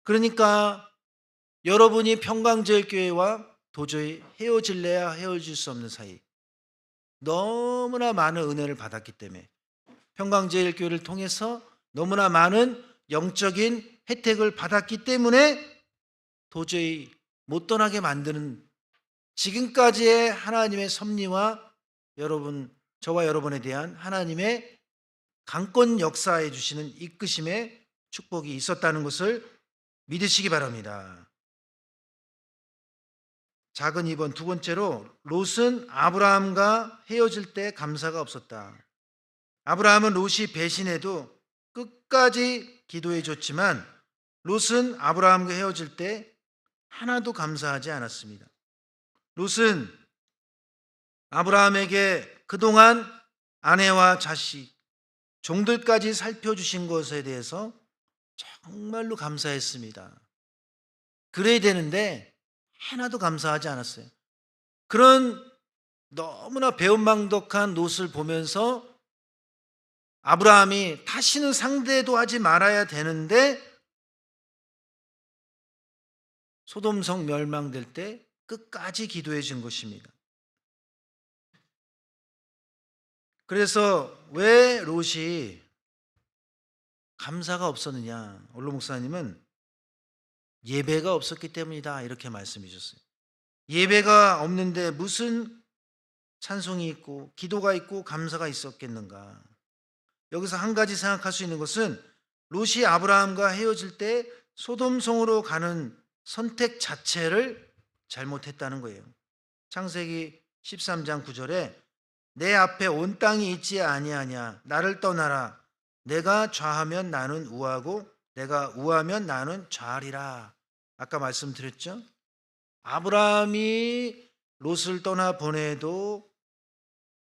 그러니까 여러분이 평강제일교회와 도저히 헤어질래야 헤어질 수 없는 사이, 너무나 많은 은혜를 받았기 때문에 평강제일교회를 통해서 너무나 많은 영적인 혜택을 받았기 때문에 도저히 못 떠나게 만드는 지금까지의 하나님의 섭리와 저와 여러분에 대한 하나님의 강권 역사해 주시는 이끄심의 축복이 있었다는 것을 믿으시기 바랍니다. 작은 2번, 두 번째로 롯은 아브라함과 헤어질 때 감사가 없었다. 아브라함은 롯이 배신해도 끝까지 기도해 줬지만 롯은 아브라함과 헤어질 때 하나도 감사하지 않았습니다. 롯은 아브라함에게 그동안 아내와 자식, 종들까지 살펴주신 것에 대해서 정말로 감사했습니다. 그래야 되는데 하나도 감사하지 않았어요. 그런 너무나 배은망덕한 롯을 보면서 아브라함이 다시는 상대도 하지 말아야 되는데 소돔성 멸망될 때 끝까지 기도해 준 것입니다. 그래서 왜 롯이 감사가 없었느냐? 올로 목사님은 예배가 없었기 때문이다 이렇게 말씀해 주셨어요. 예배가 없는데 무슨 찬송이 있고 기도가 있고 감사가 있었겠는가? 여기서 한 가지 생각할 수 있는 것은 롯이 아브라함과 헤어질 때 소돔성으로 가는 선택 자체를 잘못했다는 거예요. 창세기 13장 9절에 내 앞에 온 땅이 있지 아니하냐 나를 떠나라 내가 좌하면 나는 우하고 내가 우하면 나는 좌하리라. 아까 말씀드렸죠? 아브라함이 롯을 떠나 보내도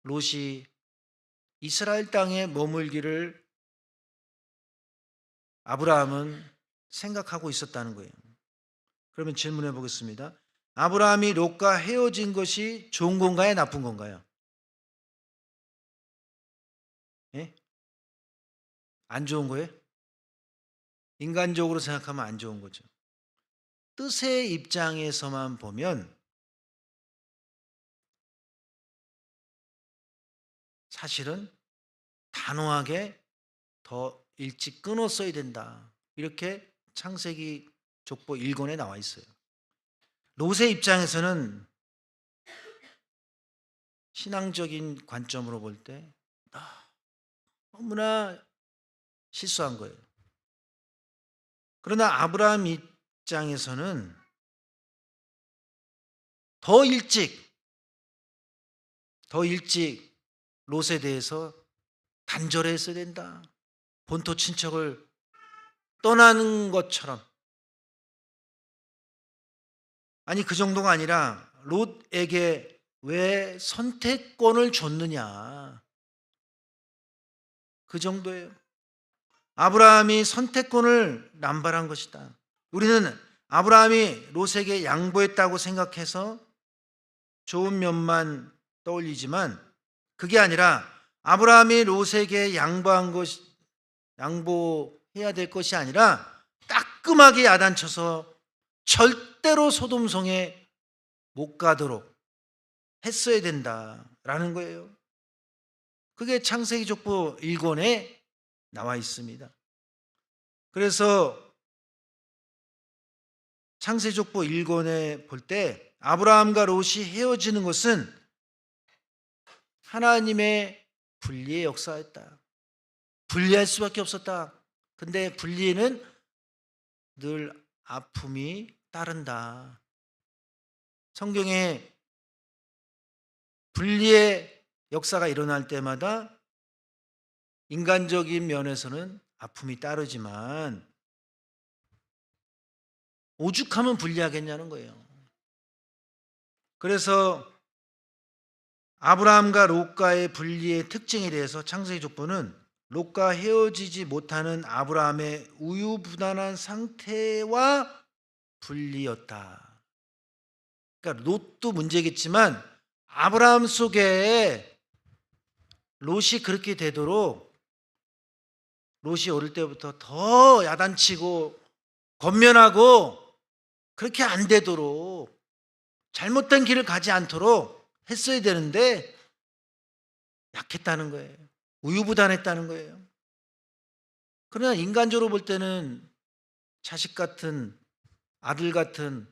롯이 이스라엘 땅에 머물기를 아브라함은 생각하고 있었다는 거예요. 그러면 질문해 보겠습니다. 아브라함이 롯과 헤어진 것이 좋은 건가요? 나쁜 건가요? 예? 안 좋은 거예요? 인간적으로 생각하면 안 좋은 거죠. 뜻의 입장에서만 보면 사실은 단호하게 더 일찍 끊었어야 된다. 이렇게 창세기 족보 1권에 나와 있어요. 롯의 입장에서는 신앙적인 관점으로 볼 때 너무나 실수한 거예요. 그러나 아브라함 입장에서는 더 일찍 롯에 대해서 단절했어야 된다. 본토 친척을 떠나는 것처럼. 아니 그 정도가 아니라 롯에게 왜 선택권을 줬느냐. 그 정도예요. 아브라함이 선택권을 남발한 것이다. 우리는 아브라함이 롯에게 양보했다고 생각해서 좋은 면만 떠올리지만 그게 아니라 아브라함이 롯에게 양보해야 될 것이 아니라 따끔하게 야단쳐서 절대로 소돔성에 못 가도록 했어야 된다라는 거예요. 그게 창세기 족보 1권에 나와 있습니다. 그래서 창세기 족보 1권에 볼 때 아브라함과 롯이 헤어지는 것은 하나님의 분리의 역사였다. 분리할 수밖에 없었다. 근데 분리에는 늘 아픔이 따른다. 성경에 분리의 역사가 일어날 때마다 인간적인 면에서는 아픔이 따르지만 오죽하면 분리하겠냐는 거예요. 그래서 아브라함과 롯과의 분리의 특징에 대해서 창세기 족보는 롯과 헤어지지 못하는 아브라함의 우유부단한 상태와 분리였다. 그러니까 롯도 문제겠지만 아브라함 속에 롯이 그렇게 되도록 롯이 어릴 때부터 더 야단치고 권면하고 그렇게 안 되도록 잘못된 길을 가지 않도록 했어야 되는데 약했다는 거예요. 우유부단했다는 거예요. 그러나 인간적으로 볼 때는 자식 같은 아들 같은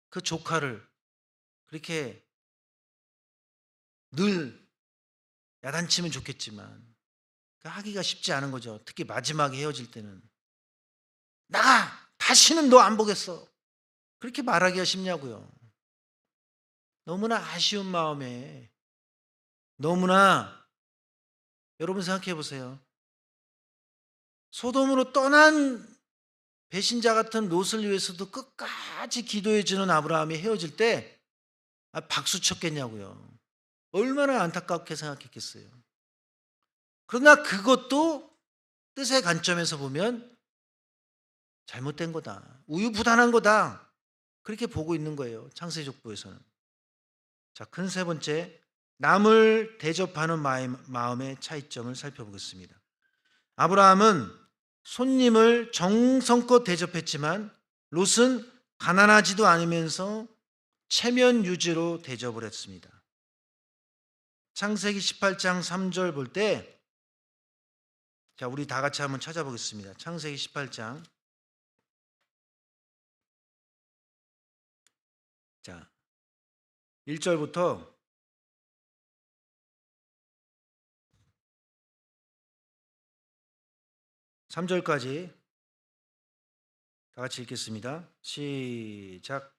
그 조카를 그렇게 늘 야단치면 좋겠지만 하기가 쉽지 않은 거죠. 특히 마지막에 헤어질 때는 나가! 다시는 너 안 보겠어. 그렇게 말하기가 쉽냐고요. 너무나 아쉬운 마음에 너무나 여러분 생각해 보세요. 소돔으로 떠난 배신자 같은 롯을 위해서도 끝까지 기도해 주는 아브라함이 헤어질 때 박수 쳤겠냐고요. 얼마나 안타깝게 생각했겠어요. 그러나 그것도 뜻의 관점에서 보면 잘못된 거다. 우유부단한 거다. 그렇게 보고 있는 거예요. 창세기 족보에서는. 자, 큰 세 번째, 남을 대접하는 마음의 차이점을 살펴보겠습니다. 아브라함은 손님을 정성껏 대접했지만 롯은 가난하지도 않으면서 체면 유지로 대접을 했습니다. 창세기 18장 3절 볼 때, 자, 우리 다 같이 한번 찾아보겠습니다. 창세기 18장. 자, 1절부터 3절까지 다 같이 읽겠습니다. 시작.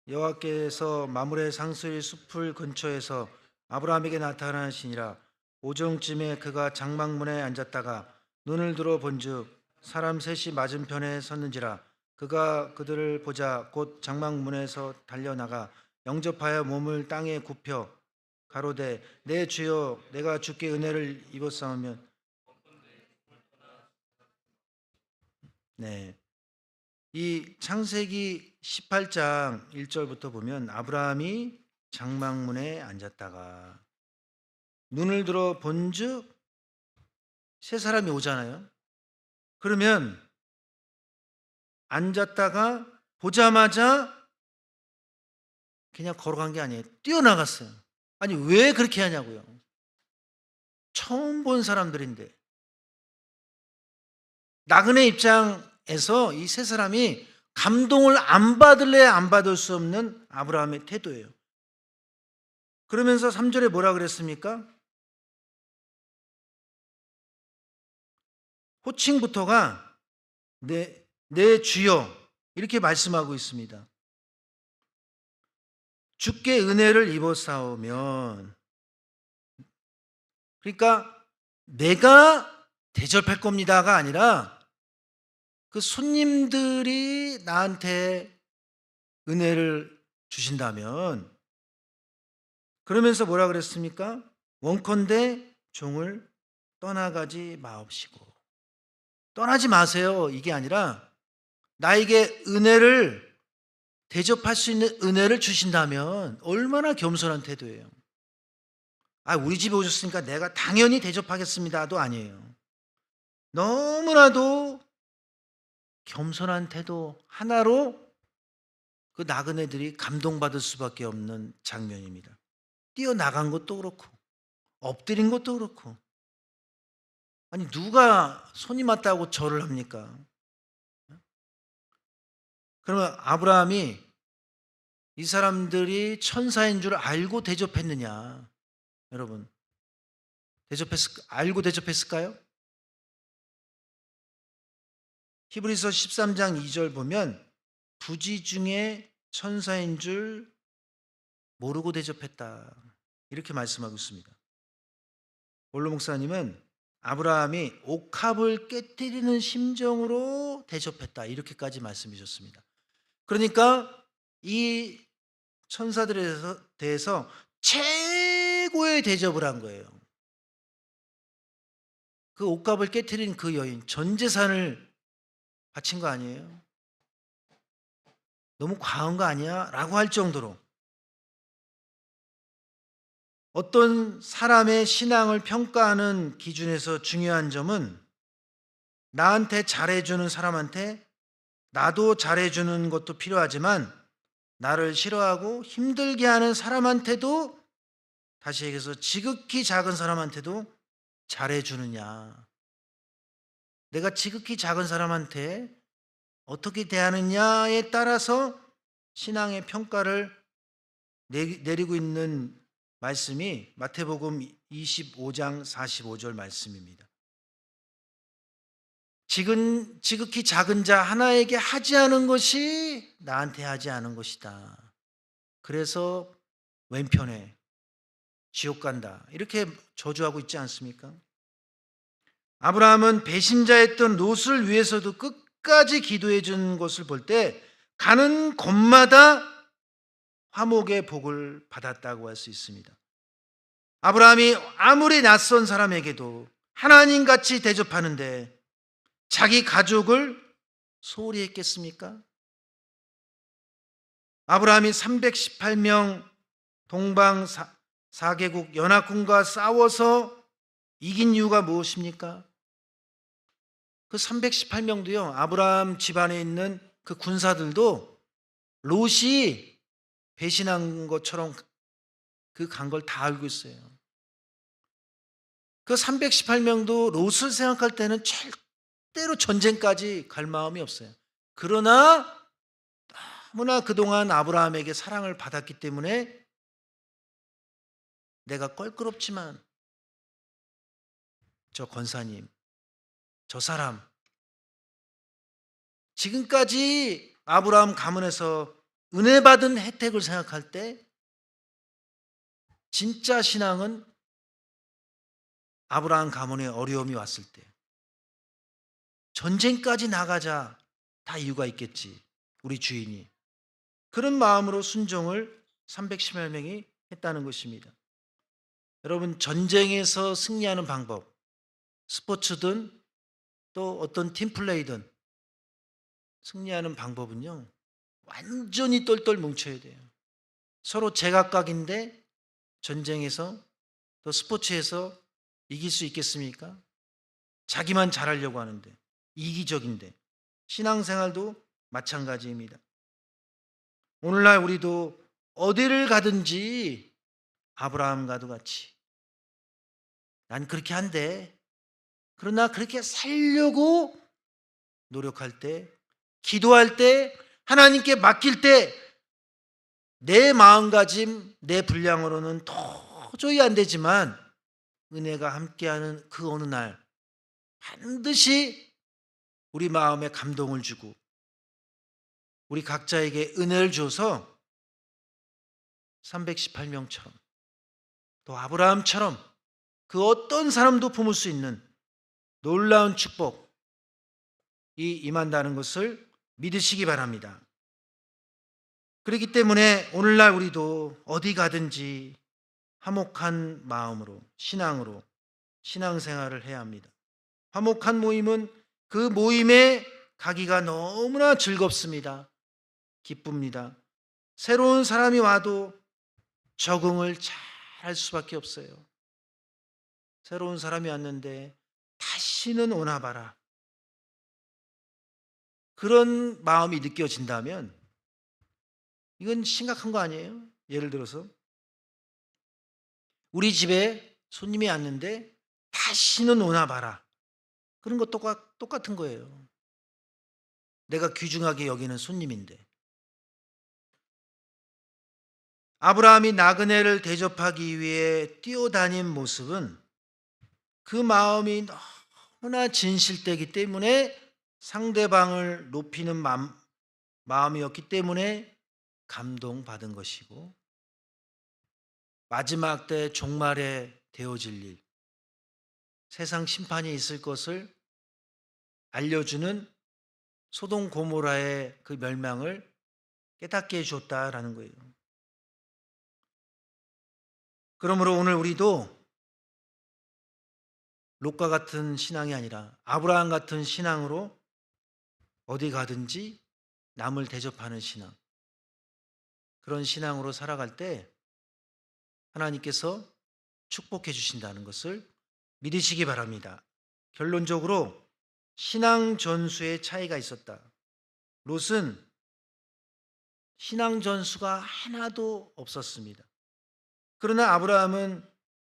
여호와께서 마므레 상수의 숲을 근처에서 아브라함에게 나타나시니라. 오정쯤에 그가 장막문에 앉았다가 눈을 들어 본즉 사람 셋이 맞은편에 섰는지라. 그가 그들을 보자 곧 장막문에서 달려나가 영접하여 몸을 땅에 굽혀 가로되 내 주여 내가 주께 은혜를 입었사오면. 네. 이 창세기 18장 1절부터 보면 아브라함이 장막문에 앉았다가 눈을 들어 본즉 세 사람이 오잖아요. 그러면 앉았다가 보자마자 그냥 걸어간 게 아니에요. 뛰어나갔어요. 아니 왜 그렇게 하냐고요. 처음 본 사람들인데. 나그네 입장에서 이 세 사람이 감동을 안 받을래 안 받을 수 없는 아브라함의 태도예요. 그러면서 3절에 뭐라 그랬습니까? 호칭부터가 내 주여 이렇게 말씀하고 있습니다. 주께 은혜를 입었사오면, 그러니까 내가 대접할 겁니다가 아니라 그 손님들이 나한테 은혜를 주신다면, 그러면서 뭐라 그랬습니까? 원컨대 종을 떠나가지 마옵시고. 떠나지 마세요 이게 아니라 나에게 은혜를 대접할 수 있는 은혜를 주신다면 얼마나 겸손한 태도예요. 우리 집에 오셨으니까 내가 당연히 대접하겠습니다도 아니에요. 너무나도 겸손한 태도 하나로 그 나그네들이 감동받을 수밖에 없는 장면입니다. 뛰어나간 것도 그렇고 엎드린 것도 그렇고. 아니 누가 손이 맞다고 절을 합니까? 그러면 아브라함이 이 사람들이 천사인 줄 알고 대접했느냐? 여러분 알고 대접했을까요? 히브리서 13장 2절 보면 부지 중에 천사인 줄 모르고 대접했다 이렇게 말씀하고 있습니다. 원로 목사님은 아브라함이 옥합을 깨뜨리는 심정으로 대접했다 이렇게까지 말씀해 주셨습니다. 그러니까 이 천사들에 대해서 최고의 대접을 한 거예요. 그 옥합을 깨뜨린 그 여인 전 재산을 바친 거 아니에요? 너무 과한 거 아니야? 라고 할 정도로. 어떤 사람의 신앙을 평가하는 기준에서 중요한 점은 나한테 잘해주는 사람한테 나도 잘해주는 것도 필요하지만 나를 싫어하고 힘들게 하는 사람한테도, 다시 얘기해서 지극히 작은 사람한테도 잘해주느냐. 내가 지극히 작은 사람한테 어떻게 대하느냐에 따라서 신앙의 평가를 내리고 있는 말씀이 마태복음 25장 45절 말씀입니다. 지극히 작은 자 하나에게 하지 않은 것이 나한테 하지 않은 것이다. 그래서 왼편에 지옥 간다. 이렇게 저주하고 있지 않습니까? 아브라함은 배신자였던 롯을 위해서도 끝까지 기도해 준 것을 볼 때 가는 곳마다 화목의 복을 받았다고 할 수 있습니다. 아브라함이 아무리 낯선 사람에게도 하나님같이 대접하는데 자기 가족을 소홀히 했겠습니까? 아브라함이 318명 동방 4개국 연합군과 싸워서 이긴 이유가 무엇입니까? 그 318명도요, 아브라함 집안에 있는 그 군사들도 롯이 배신한 것처럼 그 간 걸 다 알고 있어요. 그 318명도 롯을 생각할 때는 절대로 전쟁까지 갈 마음이 없어요. 그러나 너무나 그동안 아브라함에게 사랑을 받았기 때문에 내가 껄끄럽지만 저 권사님, 저 사람, 지금까지 아브라함 가문에서 은혜 받은 혜택을 생각할 때 진짜 신앙은 아브라함 가문에 어려움이 왔을 때 전쟁까지 나가자 다 이유가 있겠지. 우리 주인이. 그런 마음으로 순종을 310여 명이 했다는 것입니다. 여러분, 전쟁에서 승리하는 방법, 스포츠든 또 어떤 팀플레이든 승리하는 방법은요, 완전히 똘똘 뭉쳐야 돼요. 서로 제각각인데 전쟁에서 또 스포츠에서 이길 수 있겠습니까? 자기만 잘하려고 하는데, 이기적인데. 신앙생활도 마찬가지입니다. 오늘날 우리도 어디를 가든지 아브라함과도 같이 난 그렇게 한대. 그러나 그렇게 살려고 노력할 때, 기도할 때, 하나님께 맡길 때 내 마음가짐, 내 분량으로는 도저히 안 되지만 은혜가 함께하는 그 어느 날 반드시 우리 마음에 감동을 주고 우리 각자에게 은혜를 줘서 318명처럼 또 아브라함처럼 그 어떤 사람도 품을 수 있는 놀라운 축복이 임한다는 것을 믿으시기 바랍니다. 그렇기 때문에 오늘날 우리도 어디 가든지 화목한 마음으로, 신앙으로 신앙생활을 해야 합니다. 화목한 모임은 그 모임에 가기가 너무나 즐겁습니다. 기쁩니다. 새로운 사람이 와도 적응을 잘 할 수밖에 없어요. 새로운 사람이 왔는데 다시는 오나 봐라. 그런 마음이 느껴진다면 이건 심각한 거 아니에요? 예를 들어서 우리 집에 손님이 왔는데 다시는 오나 봐라. 그런 거 똑같은 거예요. 내가 귀중하게 여기는 손님인데. 아브라함이 나그네를 대접하기 위해 뛰어다닌 모습은 그 마음이 너무나 진실되기 때문에 상대방을 높이는 마음이었기 때문에 감동받은 것이고, 마지막 때 종말에 되어질 일, 세상 심판이 있을 것을 알려주는 소돔 고모라의 그 멸망을 깨닫게 해줬다라는 거예요. 그러므로 오늘 우리도 롯과 같은 신앙이 아니라 아브라함 같은 신앙으로 어디 가든지 남을 대접하는 신앙, 그런 신앙으로 살아갈 때 하나님께서 축복해 주신다는 것을 믿으시기 바랍니다. 결론적으로 신앙 전수의 차이가 있었다. 롯은 신앙 전수가 하나도 없었습니다. 그러나 아브라함은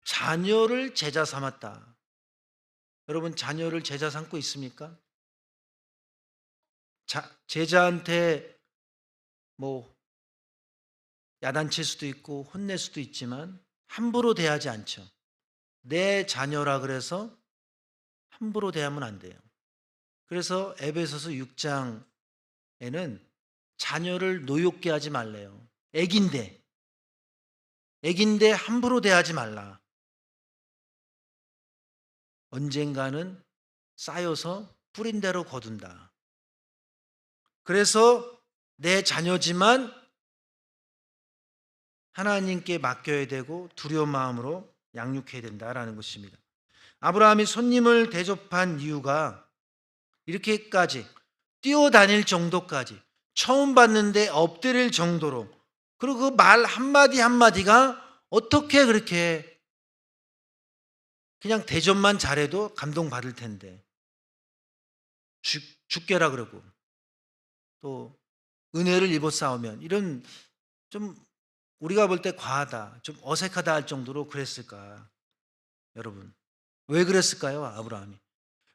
자녀를 제자 삼았다. 여러분, 자녀를 제자 삼고 있습니까? 제자한테 야단칠 수도 있고 혼낼 수도 있지만 함부로 대하지 않죠. 내 자녀라 그래서 함부로 대하면 안 돼요. 그래서 에베소서 6장에는 자녀를 노엽게 하지 말래요. 애긴데 함부로 대하지 말라. 언젠가는 쌓여서 뿌린 대로 거둔다. 그래서 내 자녀지만 하나님께 맡겨야 되고 두려운 마음으로 양육해야 된다라는 것입니다. 아브라함이 손님을 대접한 이유가 이렇게까지 뛰어다닐 정도까지, 처음 봤는데 엎드릴 정도로, 그리고 그 말 한마디 한마디가 어떻게 그렇게 그냥 대접만 잘해도 감동받을 텐데 죽게라 그러고 또 은혜를 입어 싸우면, 이런 좀 우리가 볼 때 과하다, 좀 어색하다 할 정도로 그랬을까? 여러분, 왜 그랬을까요? 아브라함이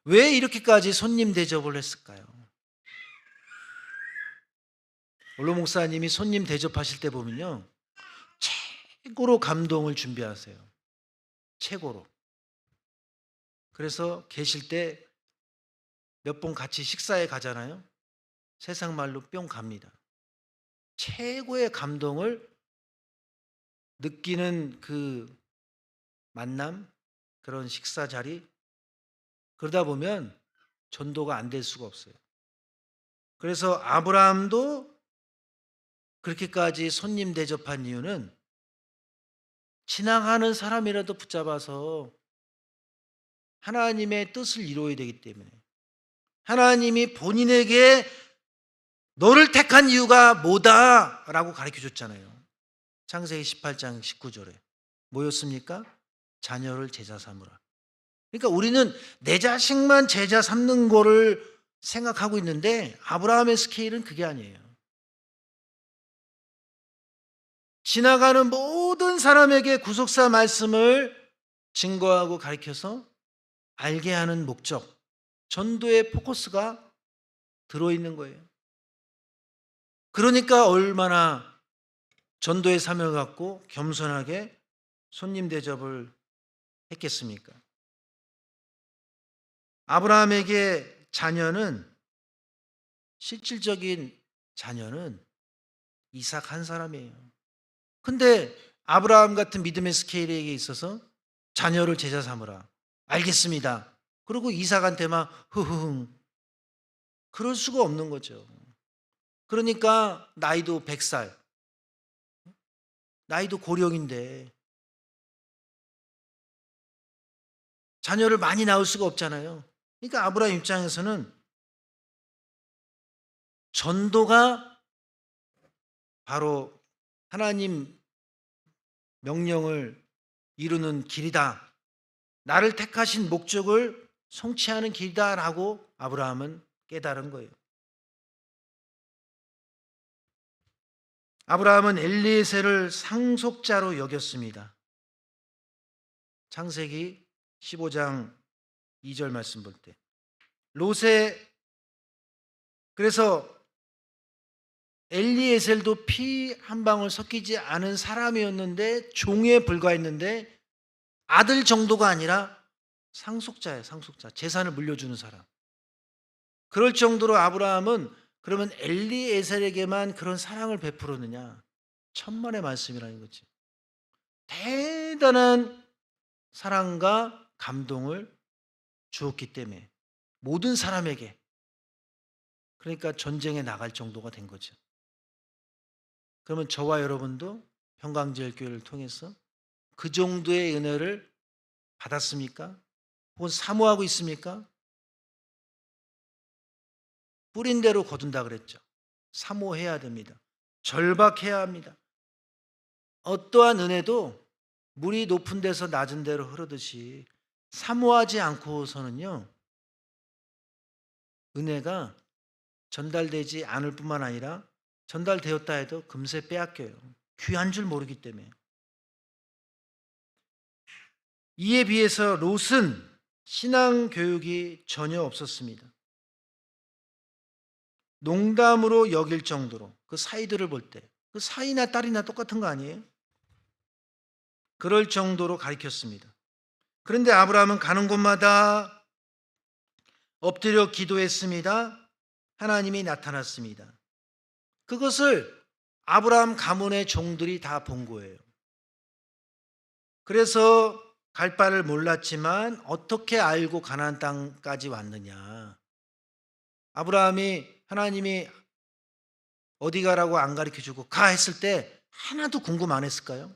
왜 이렇게까지 손님 대접을 했을까요? 올로 목사님이 손님 대접하실 때 보면요, 최고로 감동을 준비하세요. 최고로. 그래서 계실 때 몇 번 같이 식사에 가잖아요. 세상 말로 뿅 갑니다. 최고의 감동을 느끼는 그 만남, 그런 식사 자리, 그러다 보면 전도가 안 될 수가 없어요. 그래서 아브라함도 그렇게까지 손님 대접한 이유는 지나가는 사람이라도 붙잡아서 하나님의 뜻을 이루어야 되기 때문에, 하나님이 본인에게 너를 택한 이유가 뭐다 라고 가르쳐 줬잖아요. 창세기 18장 19절에 뭐였습니까? 자녀를 제자 삼으라. 그러니까 우리는 내 자식만 제자 삼는 거를 생각하고 있는데 아브라함의 스케일은 그게 아니에요. 지나가는 모든 사람에게 구속사 말씀을 증거하고 가르쳐서 알게 하는 목적, 전도의 포커스가 들어있는 거예요. 그러니까 얼마나 전도의 사명을 갖고 겸손하게 손님 대접을 했겠습니까? 아브라함에게 자녀는, 실질적인 자녀는 이삭 한 사람이에요. 근데 아브라함 같은 믿음의 스케일에 있어서 자녀를 제자 삼으라. 알겠습니다. 그리고 이삭한테만 흐흐흥. 그럴 수가 없는 거죠. 그러니까 나이도 100살, 나이도 고령인데 자녀를 많이 낳을 수가 없잖아요. 그러니까 아브라함 입장에서는 전도가 바로 하나님 명령을 이루는 길이다, 나를 택하신 목적을 성취하는 길이다라고 아브라함은 깨달은 거예요. 아브라함은 엘리에셀을 상속자로 여겼습니다. 창세기 15장 2절 말씀 볼 때 롯의, 그래서 엘리에셀도 피 한 방울 섞이지 않은 사람이었는데, 종에 불과했는데 아들 정도가 아니라 상속자예요. 상속자, 재산을 물려주는 사람. 그럴 정도로 아브라함은, 그러면 엘리에셀에게만 그런 사랑을 베풀었느냐? 천만의 말씀이라는 거지. 대단한 사랑과 감동을 주었기 때문에 모든 사람에게, 그러니까 전쟁에 나갈 정도가 된 거죠. 그러면 저와 여러분도 평강제일교회를 통해서 그 정도의 은혜를 받았습니까? 혹은 사모하고 있습니까? 뿌린 대로 거둔다 그랬죠. 사모해야 됩니다. 절박해야 합니다. 어떠한 은혜도 물이 높은 데서 낮은 데로 흐르듯이 사모하지 않고서는요, 은혜가 전달되지 않을 뿐만 아니라 전달되었다 해도 금세 빼앗겨요. 귀한 줄 모르기 때문에. 이에 비해서 롯은 신앙 교육이 전혀 없었습니다. 농담으로 여길 정도로, 그 사이들을 볼 때 그 사이나 딸이나 똑같은 거 아니에요? 그럴 정도로 가르쳤습니다. 그런데 아브라함은 가는 곳마다 엎드려 기도했습니다. 하나님이 나타났습니다. 그것을 아브라함 가문의 종들이 다 본 거예요. 그래서 갈 바를 몰랐지만 어떻게 알고 가나안 땅까지 왔느냐? 아브라함이, 하나님이 어디 가라고 안 가르쳐주고 가 했을 때 하나도 궁금 안 했을까요?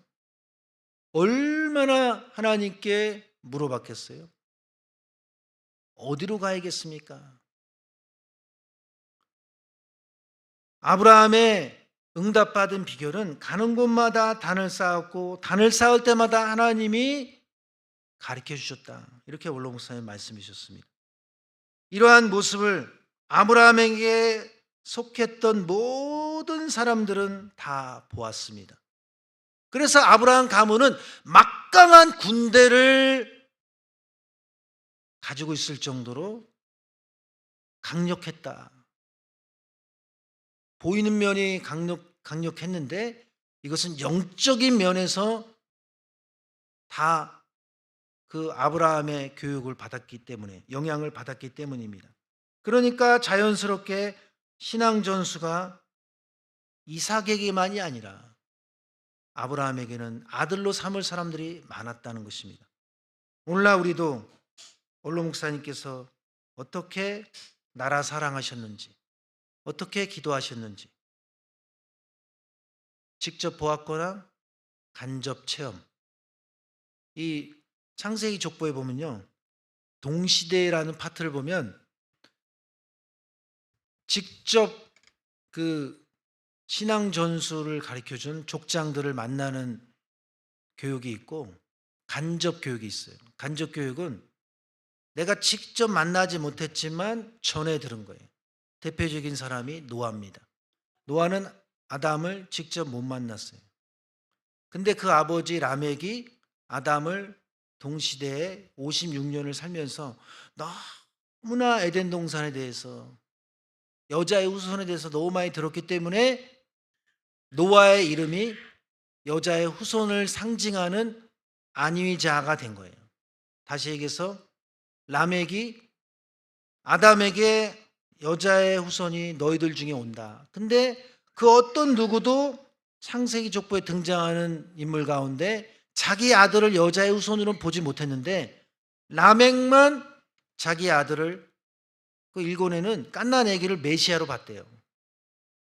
얼마나 하나님께 물어봤겠어요? 어디로 가야겠습니까? 아브라함의 응답받은 비결은 가는 곳마다 단을 쌓았고, 단을 쌓을 때마다 하나님이 가르쳐 주셨다. 이렇게 원로 목사님 말씀해 주셨습니다. 이러한 모습을 아브라함에게 속했던 모든 사람들은 다 보았습니다. 그래서 아브라함 가문은 막강한 군대를 가지고 있을 정도로 강력했다. 보이는 면이 강력했는데 이것은 영적인 면에서 다 그 아브라함의 교육을 받았기 때문에, 영향을 받았기 때문입니다. 그러니까 자연스럽게 신앙 전수가 이삭에게만이 아니라 아브라함에게는 아들로 삼을 사람들이 많았다는 것입니다. 오늘날 우리도 원로 목사님께서 어떻게 나라 사랑하셨는지, 어떻게 기도하셨는지 직접 보았거나 간접 체험. 이 창세기 족보에 보면요, 동시대라는 파트를 보면 직접 그 신앙 전수를 가르쳐 준 족장들을 만나는 교육이 있고 간접 교육이 있어요. 간접 교육은 내가 직접 만나지 못했지만 전해 들은 거예요. 대표적인 사람이 노아입니다. 노아는 아담을 직접 못 만났어요. 근데 그 아버지 라멕이 아담을 동시대에 56년을 살면서 너무나 에덴 동산에 대해서, 여자의 후손에 대해서 너무 많이 들었기 때문에 노아의 이름이 여자의 후손을 상징하는 안위자가 된 거예요. 다시 얘기해서 라멕이 아담에게 여자의 후손이 너희들 중에 온다. 근데 그 어떤 누구도 창세기 족보에 등장하는 인물 가운데 자기 아들을 여자의 후손으로 보지 못했는데 라멕만 자기 아들을, 그 일본에는 깐난 아기를 메시아로 봤대요.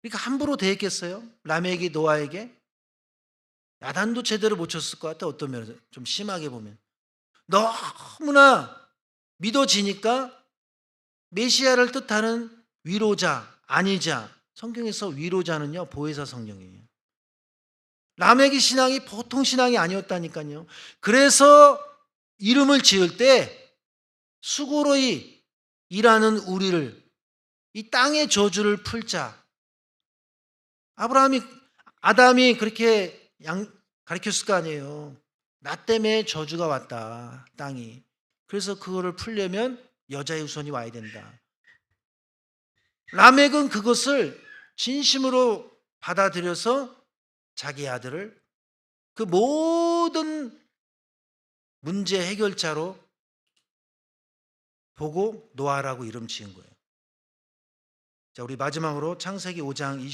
그러니까 함부로 대했겠어요? 라멕이 노아에게? 야단도 제대로 못 쳤을 것 같아. 어떤 면에서 좀 심하게 보면 너무나 믿어지니까 메시아를 뜻하는 위로자, 안위자, 성경에서 위로자는요 보혜사 성령이에요. 라멕의 신앙이 보통 신앙이 아니었다니까요. 그래서 이름을 지을 때 수고로이 일하는 우리를, 이 땅의 저주를 풀자. 아담이 그렇게 가르쳤을 거 아니에요. 나 때문에 저주가 왔다, 땅이. 그래서 그거를 풀려면 여자의 후손이 와야 된다. 라멕은 그것을 진심으로 받아들여서 자기 아들을 그 모든 문제 해결자로 보고 노아라고 이름 지은 거예요. 자, 우리 마지막으로 창세기 5장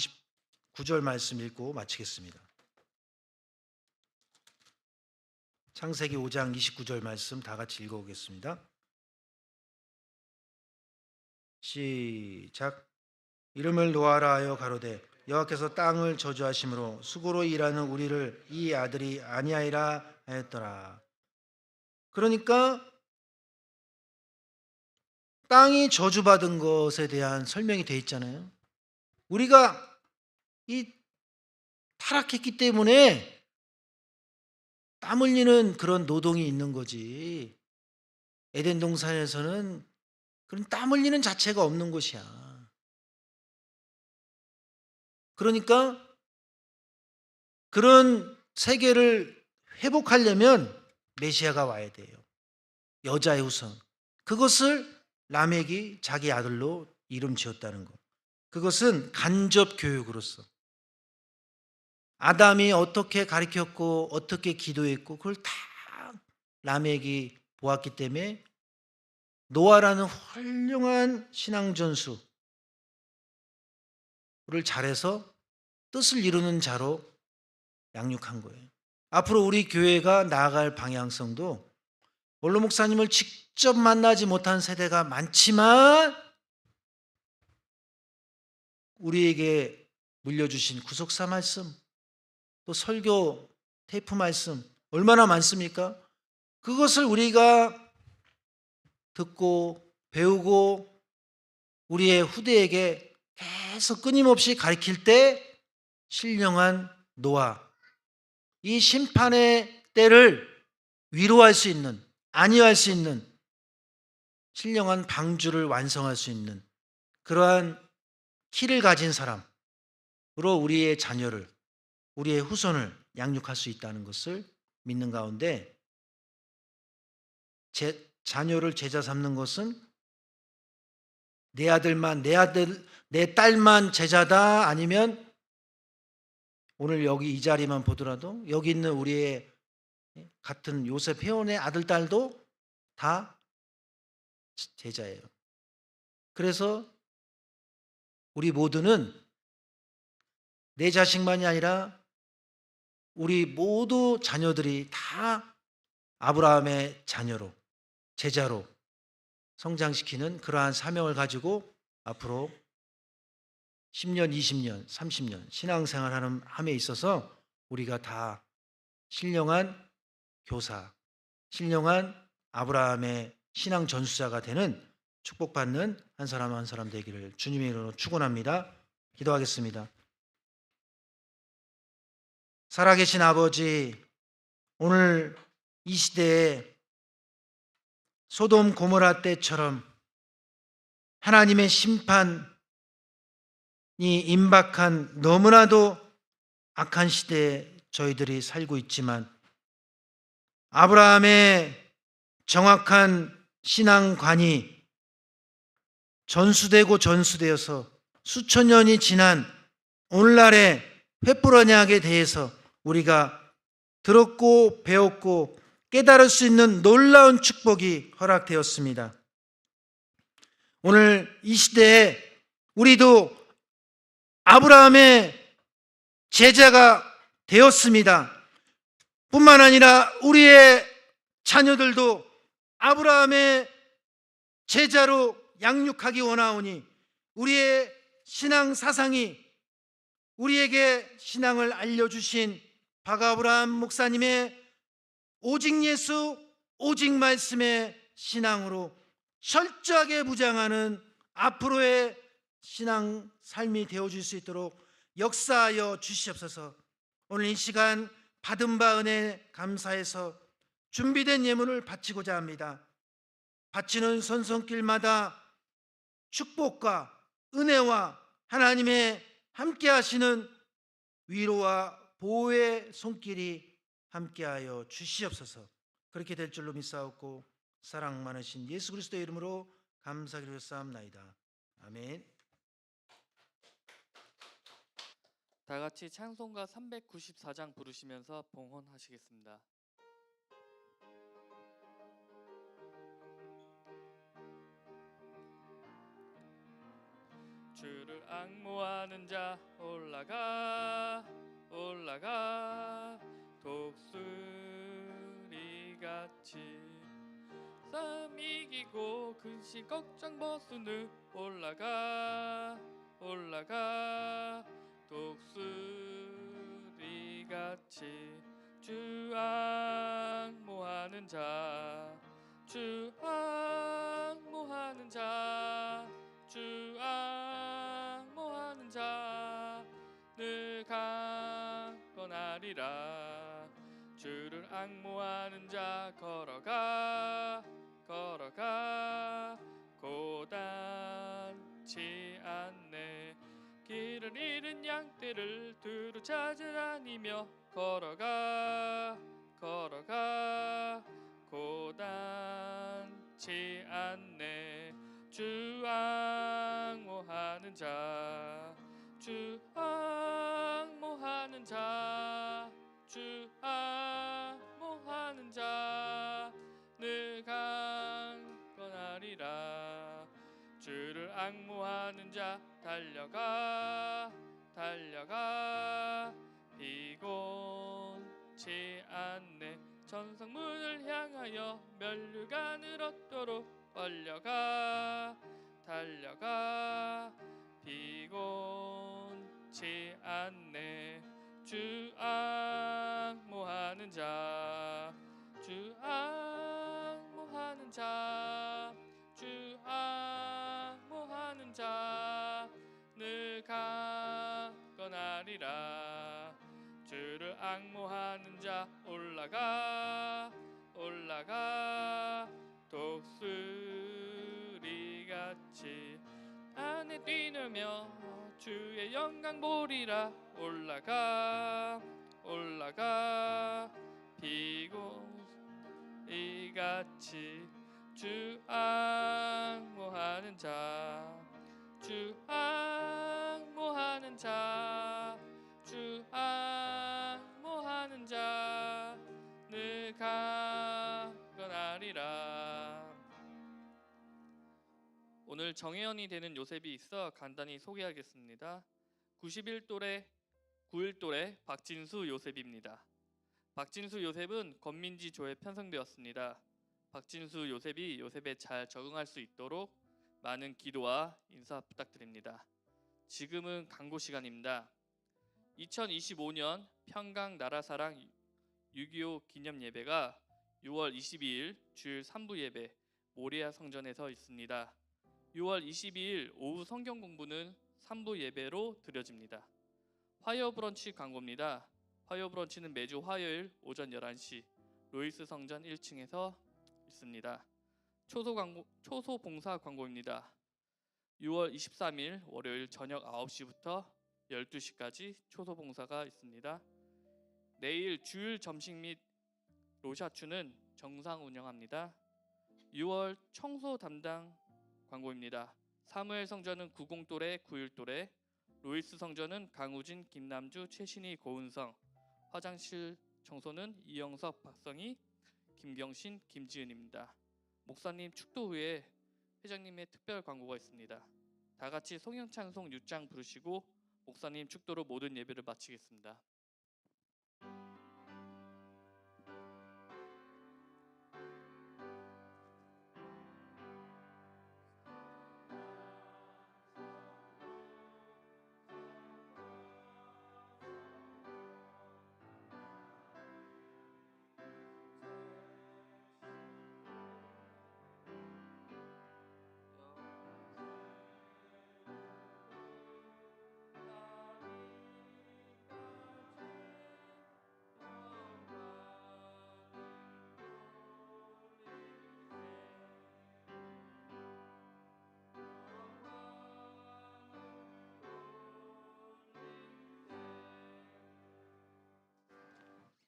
29절 말씀 읽고 마치겠습니다. 창세기 5장 29절 말씀 다 같이 읽어보겠습니다. 시작. 이름을 노아라 하여 가로되 여호와께서 땅을 저주하심으로 수고로 일하는 우리를 이 아들이 아니하리라 하였더라. 그러니까 땅이 저주받은 것에 대한 설명이 되어 있잖아요. 우리가 이 타락했기 때문에 땀 흘리는 그런 노동이 있는 거지. 에덴 동산에서는 그런 땀 흘리는 자체가 없는 곳이야. 그러니까 그런 세계를 회복하려면 메시아가 와야 돼요. 여자의 후손. 그것을 라멕이 자기 아들로 이름 지었다는 것. 그것은 간접 교육으로서 아담이 어떻게 가르쳤고 어떻게 기도했고 그걸 다 라멕이 보았기 때문에 노아라는 훌륭한 신앙 전수를 잘해서 뜻을 이루는 자로 양육한 거예요. 앞으로 우리 교회가 나아갈 방향성도 원로 목사님을 직접 만나지 못한 세대가 많지만 우리에게 물려주신 구속사 말씀, 또 설교 테이프 말씀 얼마나 많습니까? 그것을 우리가 듣고 배우고 우리의 후대에게 계속 끊임없이 가르칠 때 신령한 노아, 이 심판의 때를 위로할 수 있는, 안위할 수 있는 신령한 방주를 완성할 수 있는 그러한 키를 가진 사람으로 우리의 자녀를, 우리의 후손을 양육할 수 있다는 것을 믿는 가운데 자녀를 제자 삼는 것은 내 아들만, 내 딸만 제자다, 아니면 오늘 여기 이 자리만 보더라도 여기 있는 우리의 같은 요셉 회원의 아들, 딸도 다 제자예요. 그래서 우리 모두는 내 자식만이 아니라 우리 모두 자녀들이 다 아브라함의 자녀로, 제자로 성장시키는 그러한 사명을 가지고 앞으로 10년, 20년, 30년 신앙생활하는 함에 있어서 우리가 다 신령한 교사, 신령한 아브라함의 신앙 전수자가 되는 축복받는 한 사람 한 사람 되기를 주님의 이름으로 축원합니다. 기도하겠습니다. 살아계신 아버지, 오늘 이 시대에 소돔 고모라 때처럼 하나님의 심판이 임박한 너무나도 악한 시대에 저희들이 살고 있지만 아브라함의 정확한 신앙관이 전수되고 전수되어서 수천 년이 지난 오늘날의 횃불 언약에 대해서 우리가 들었고 배웠고 깨달을 수 있는 놀라운 축복이 허락되었습니다. 오늘 이 시대에 우리도 아브라함의 제자가 되었습니다. 뿐만 아니라 우리의 자녀들도 아브라함의 제자로 양육하기 원하오니 우리의 신앙 사상이 우리에게 신앙을 알려주신 박아브라함 목사님의 오직 예수, 오직 말씀의 신앙으로 철저하게 무장하는 앞으로의 신앙 삶이 되어줄 수 있도록 역사하여 주시옵소서. 오늘 이 시간 받은 바 은혜 감사해서 준비된 예물을 바치고자 합니다. 바치는 손손길마다 축복과 은혜와 하나님의 함께 하시는 위로와 보호의 손길이 함께하여 주시옵소서. 그렇게 될 줄로 믿사옵고 사랑 많으신 예수 그리스도의 이름으로 감사기를 쌓옵나이다. 아멘. 다 같이 찬송가 394장 부르시면서 봉헌하시겠습니다. 주를 앙모하는 자 올라가 올라가 독수리같이 싸움 이기고 근심 걱정 벗은 후 올라가 올라가 독수리같이 주 앙모하는 자 주 앙모하는 자 주 앙모하는 자 늘 강건하리라. 주를 앙모하는 자 걸어가 걸어가 고단치 않네. 길을 잃은 양떼를 두루 찾으라니며 걸어가 걸어가 고단치 않네. 주 앙모하는 자 주 앙모하는 자 주 앙모하는 자 늘 강건하리라. 주를 앙모하는 자 달려가 달려가 비곤치 않네. 천성문을 향하여 면류관을 얻도록 달려가 달려가 비곤치 않네. 주 앙모하는 자 주 앙모하는 자 주 앙모하는 자 늘 강건하리라. 주를 앙모하는 자 올라가 올라가 독수리같이 안에 뛰누며 주의 영광 보리라. 올라가 올라가 비고이같이 주 앙모하는 자 주 앙모하는 자 주 앙모하는 자 늘 강건하리라. 오늘 정혜연이 되는 요셉이 있어 간단히 소개하겠습니다. 91돌에 9일돌의 박진수 요셉입니다. 박진수 요셉은 권민지 조에 편성되었습니다. 박진수 요셉이 요셉에 잘 적응할 수 있도록 많은 기도와 인사 부탁드립니다. 지금은 광고 시간입니다. 2025년 평강 나라사랑 6.25 기념 예배가 6월 22일 주일 3부 예배 모리아 성전에서 있습니다. 6월 22일 오후 성경 공부는 3부 예배로 드려집니다. 화요 브런치 광고입니다. 화요 브런치는 매주 화요일 오전 11시 로이스 성전 1층에서 있습니다. 초소 봉사 광고입니다. 6월 23일 월요일 저녁 9시부터 12시까지 초소 봉사가 있습니다. 내일 주일 점심 및 로샤추는 정상 운영합니다. 6월 청소 담당 광고입니다. 사무엘 성전은 90또래 91또래, 로이스 성전은 강우진, 김남주, 최신희, 고은성, 화장실 청소는 이영석, 박성희, 김경신, 김지은입니다. 목사님 축도 후에 회장님의 특별 광고가 있습니다. 다 같이 송영찬송 6장 부르시고 목사님 축도로 모든 예배를 마치겠습니다.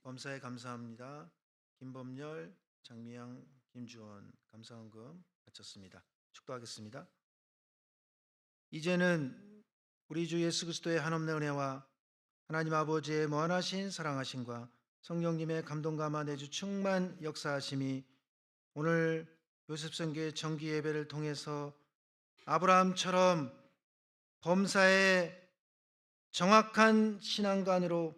범사에 감사합니다. 김범열, 장미양, 김주원 감사헌금 바쳤습니다. 축도하겠습니다. 이제는 우리 주 예수 그리스도의 한없는 은혜와 하나님 아버지의 무한하신 사랑하심과 성령님의 감동감화 내주 충만 역사하심이 오늘 요셉성교회 정기 예배를 통해서 아브라함처럼 범사의 정확한 신앙관으로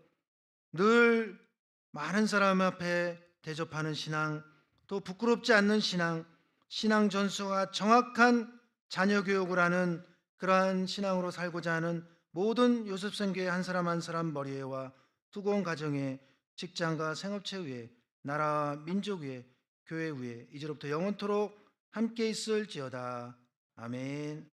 늘 많은 사람 앞에 대접하는 신앙, 또 부끄럽지 않는 신앙, 신앙 전수가 정확한 자녀 교육을 하는 그러한 신앙으로 살고자 하는 모든 요셉성교회 한 사람 한 사람 머리에와 두고 온 가정에, 직장과 생업체 위에, 나라와 민족 위에, 교회 위에 이제로부터 영원토록 함께 있을지어다. 아멘.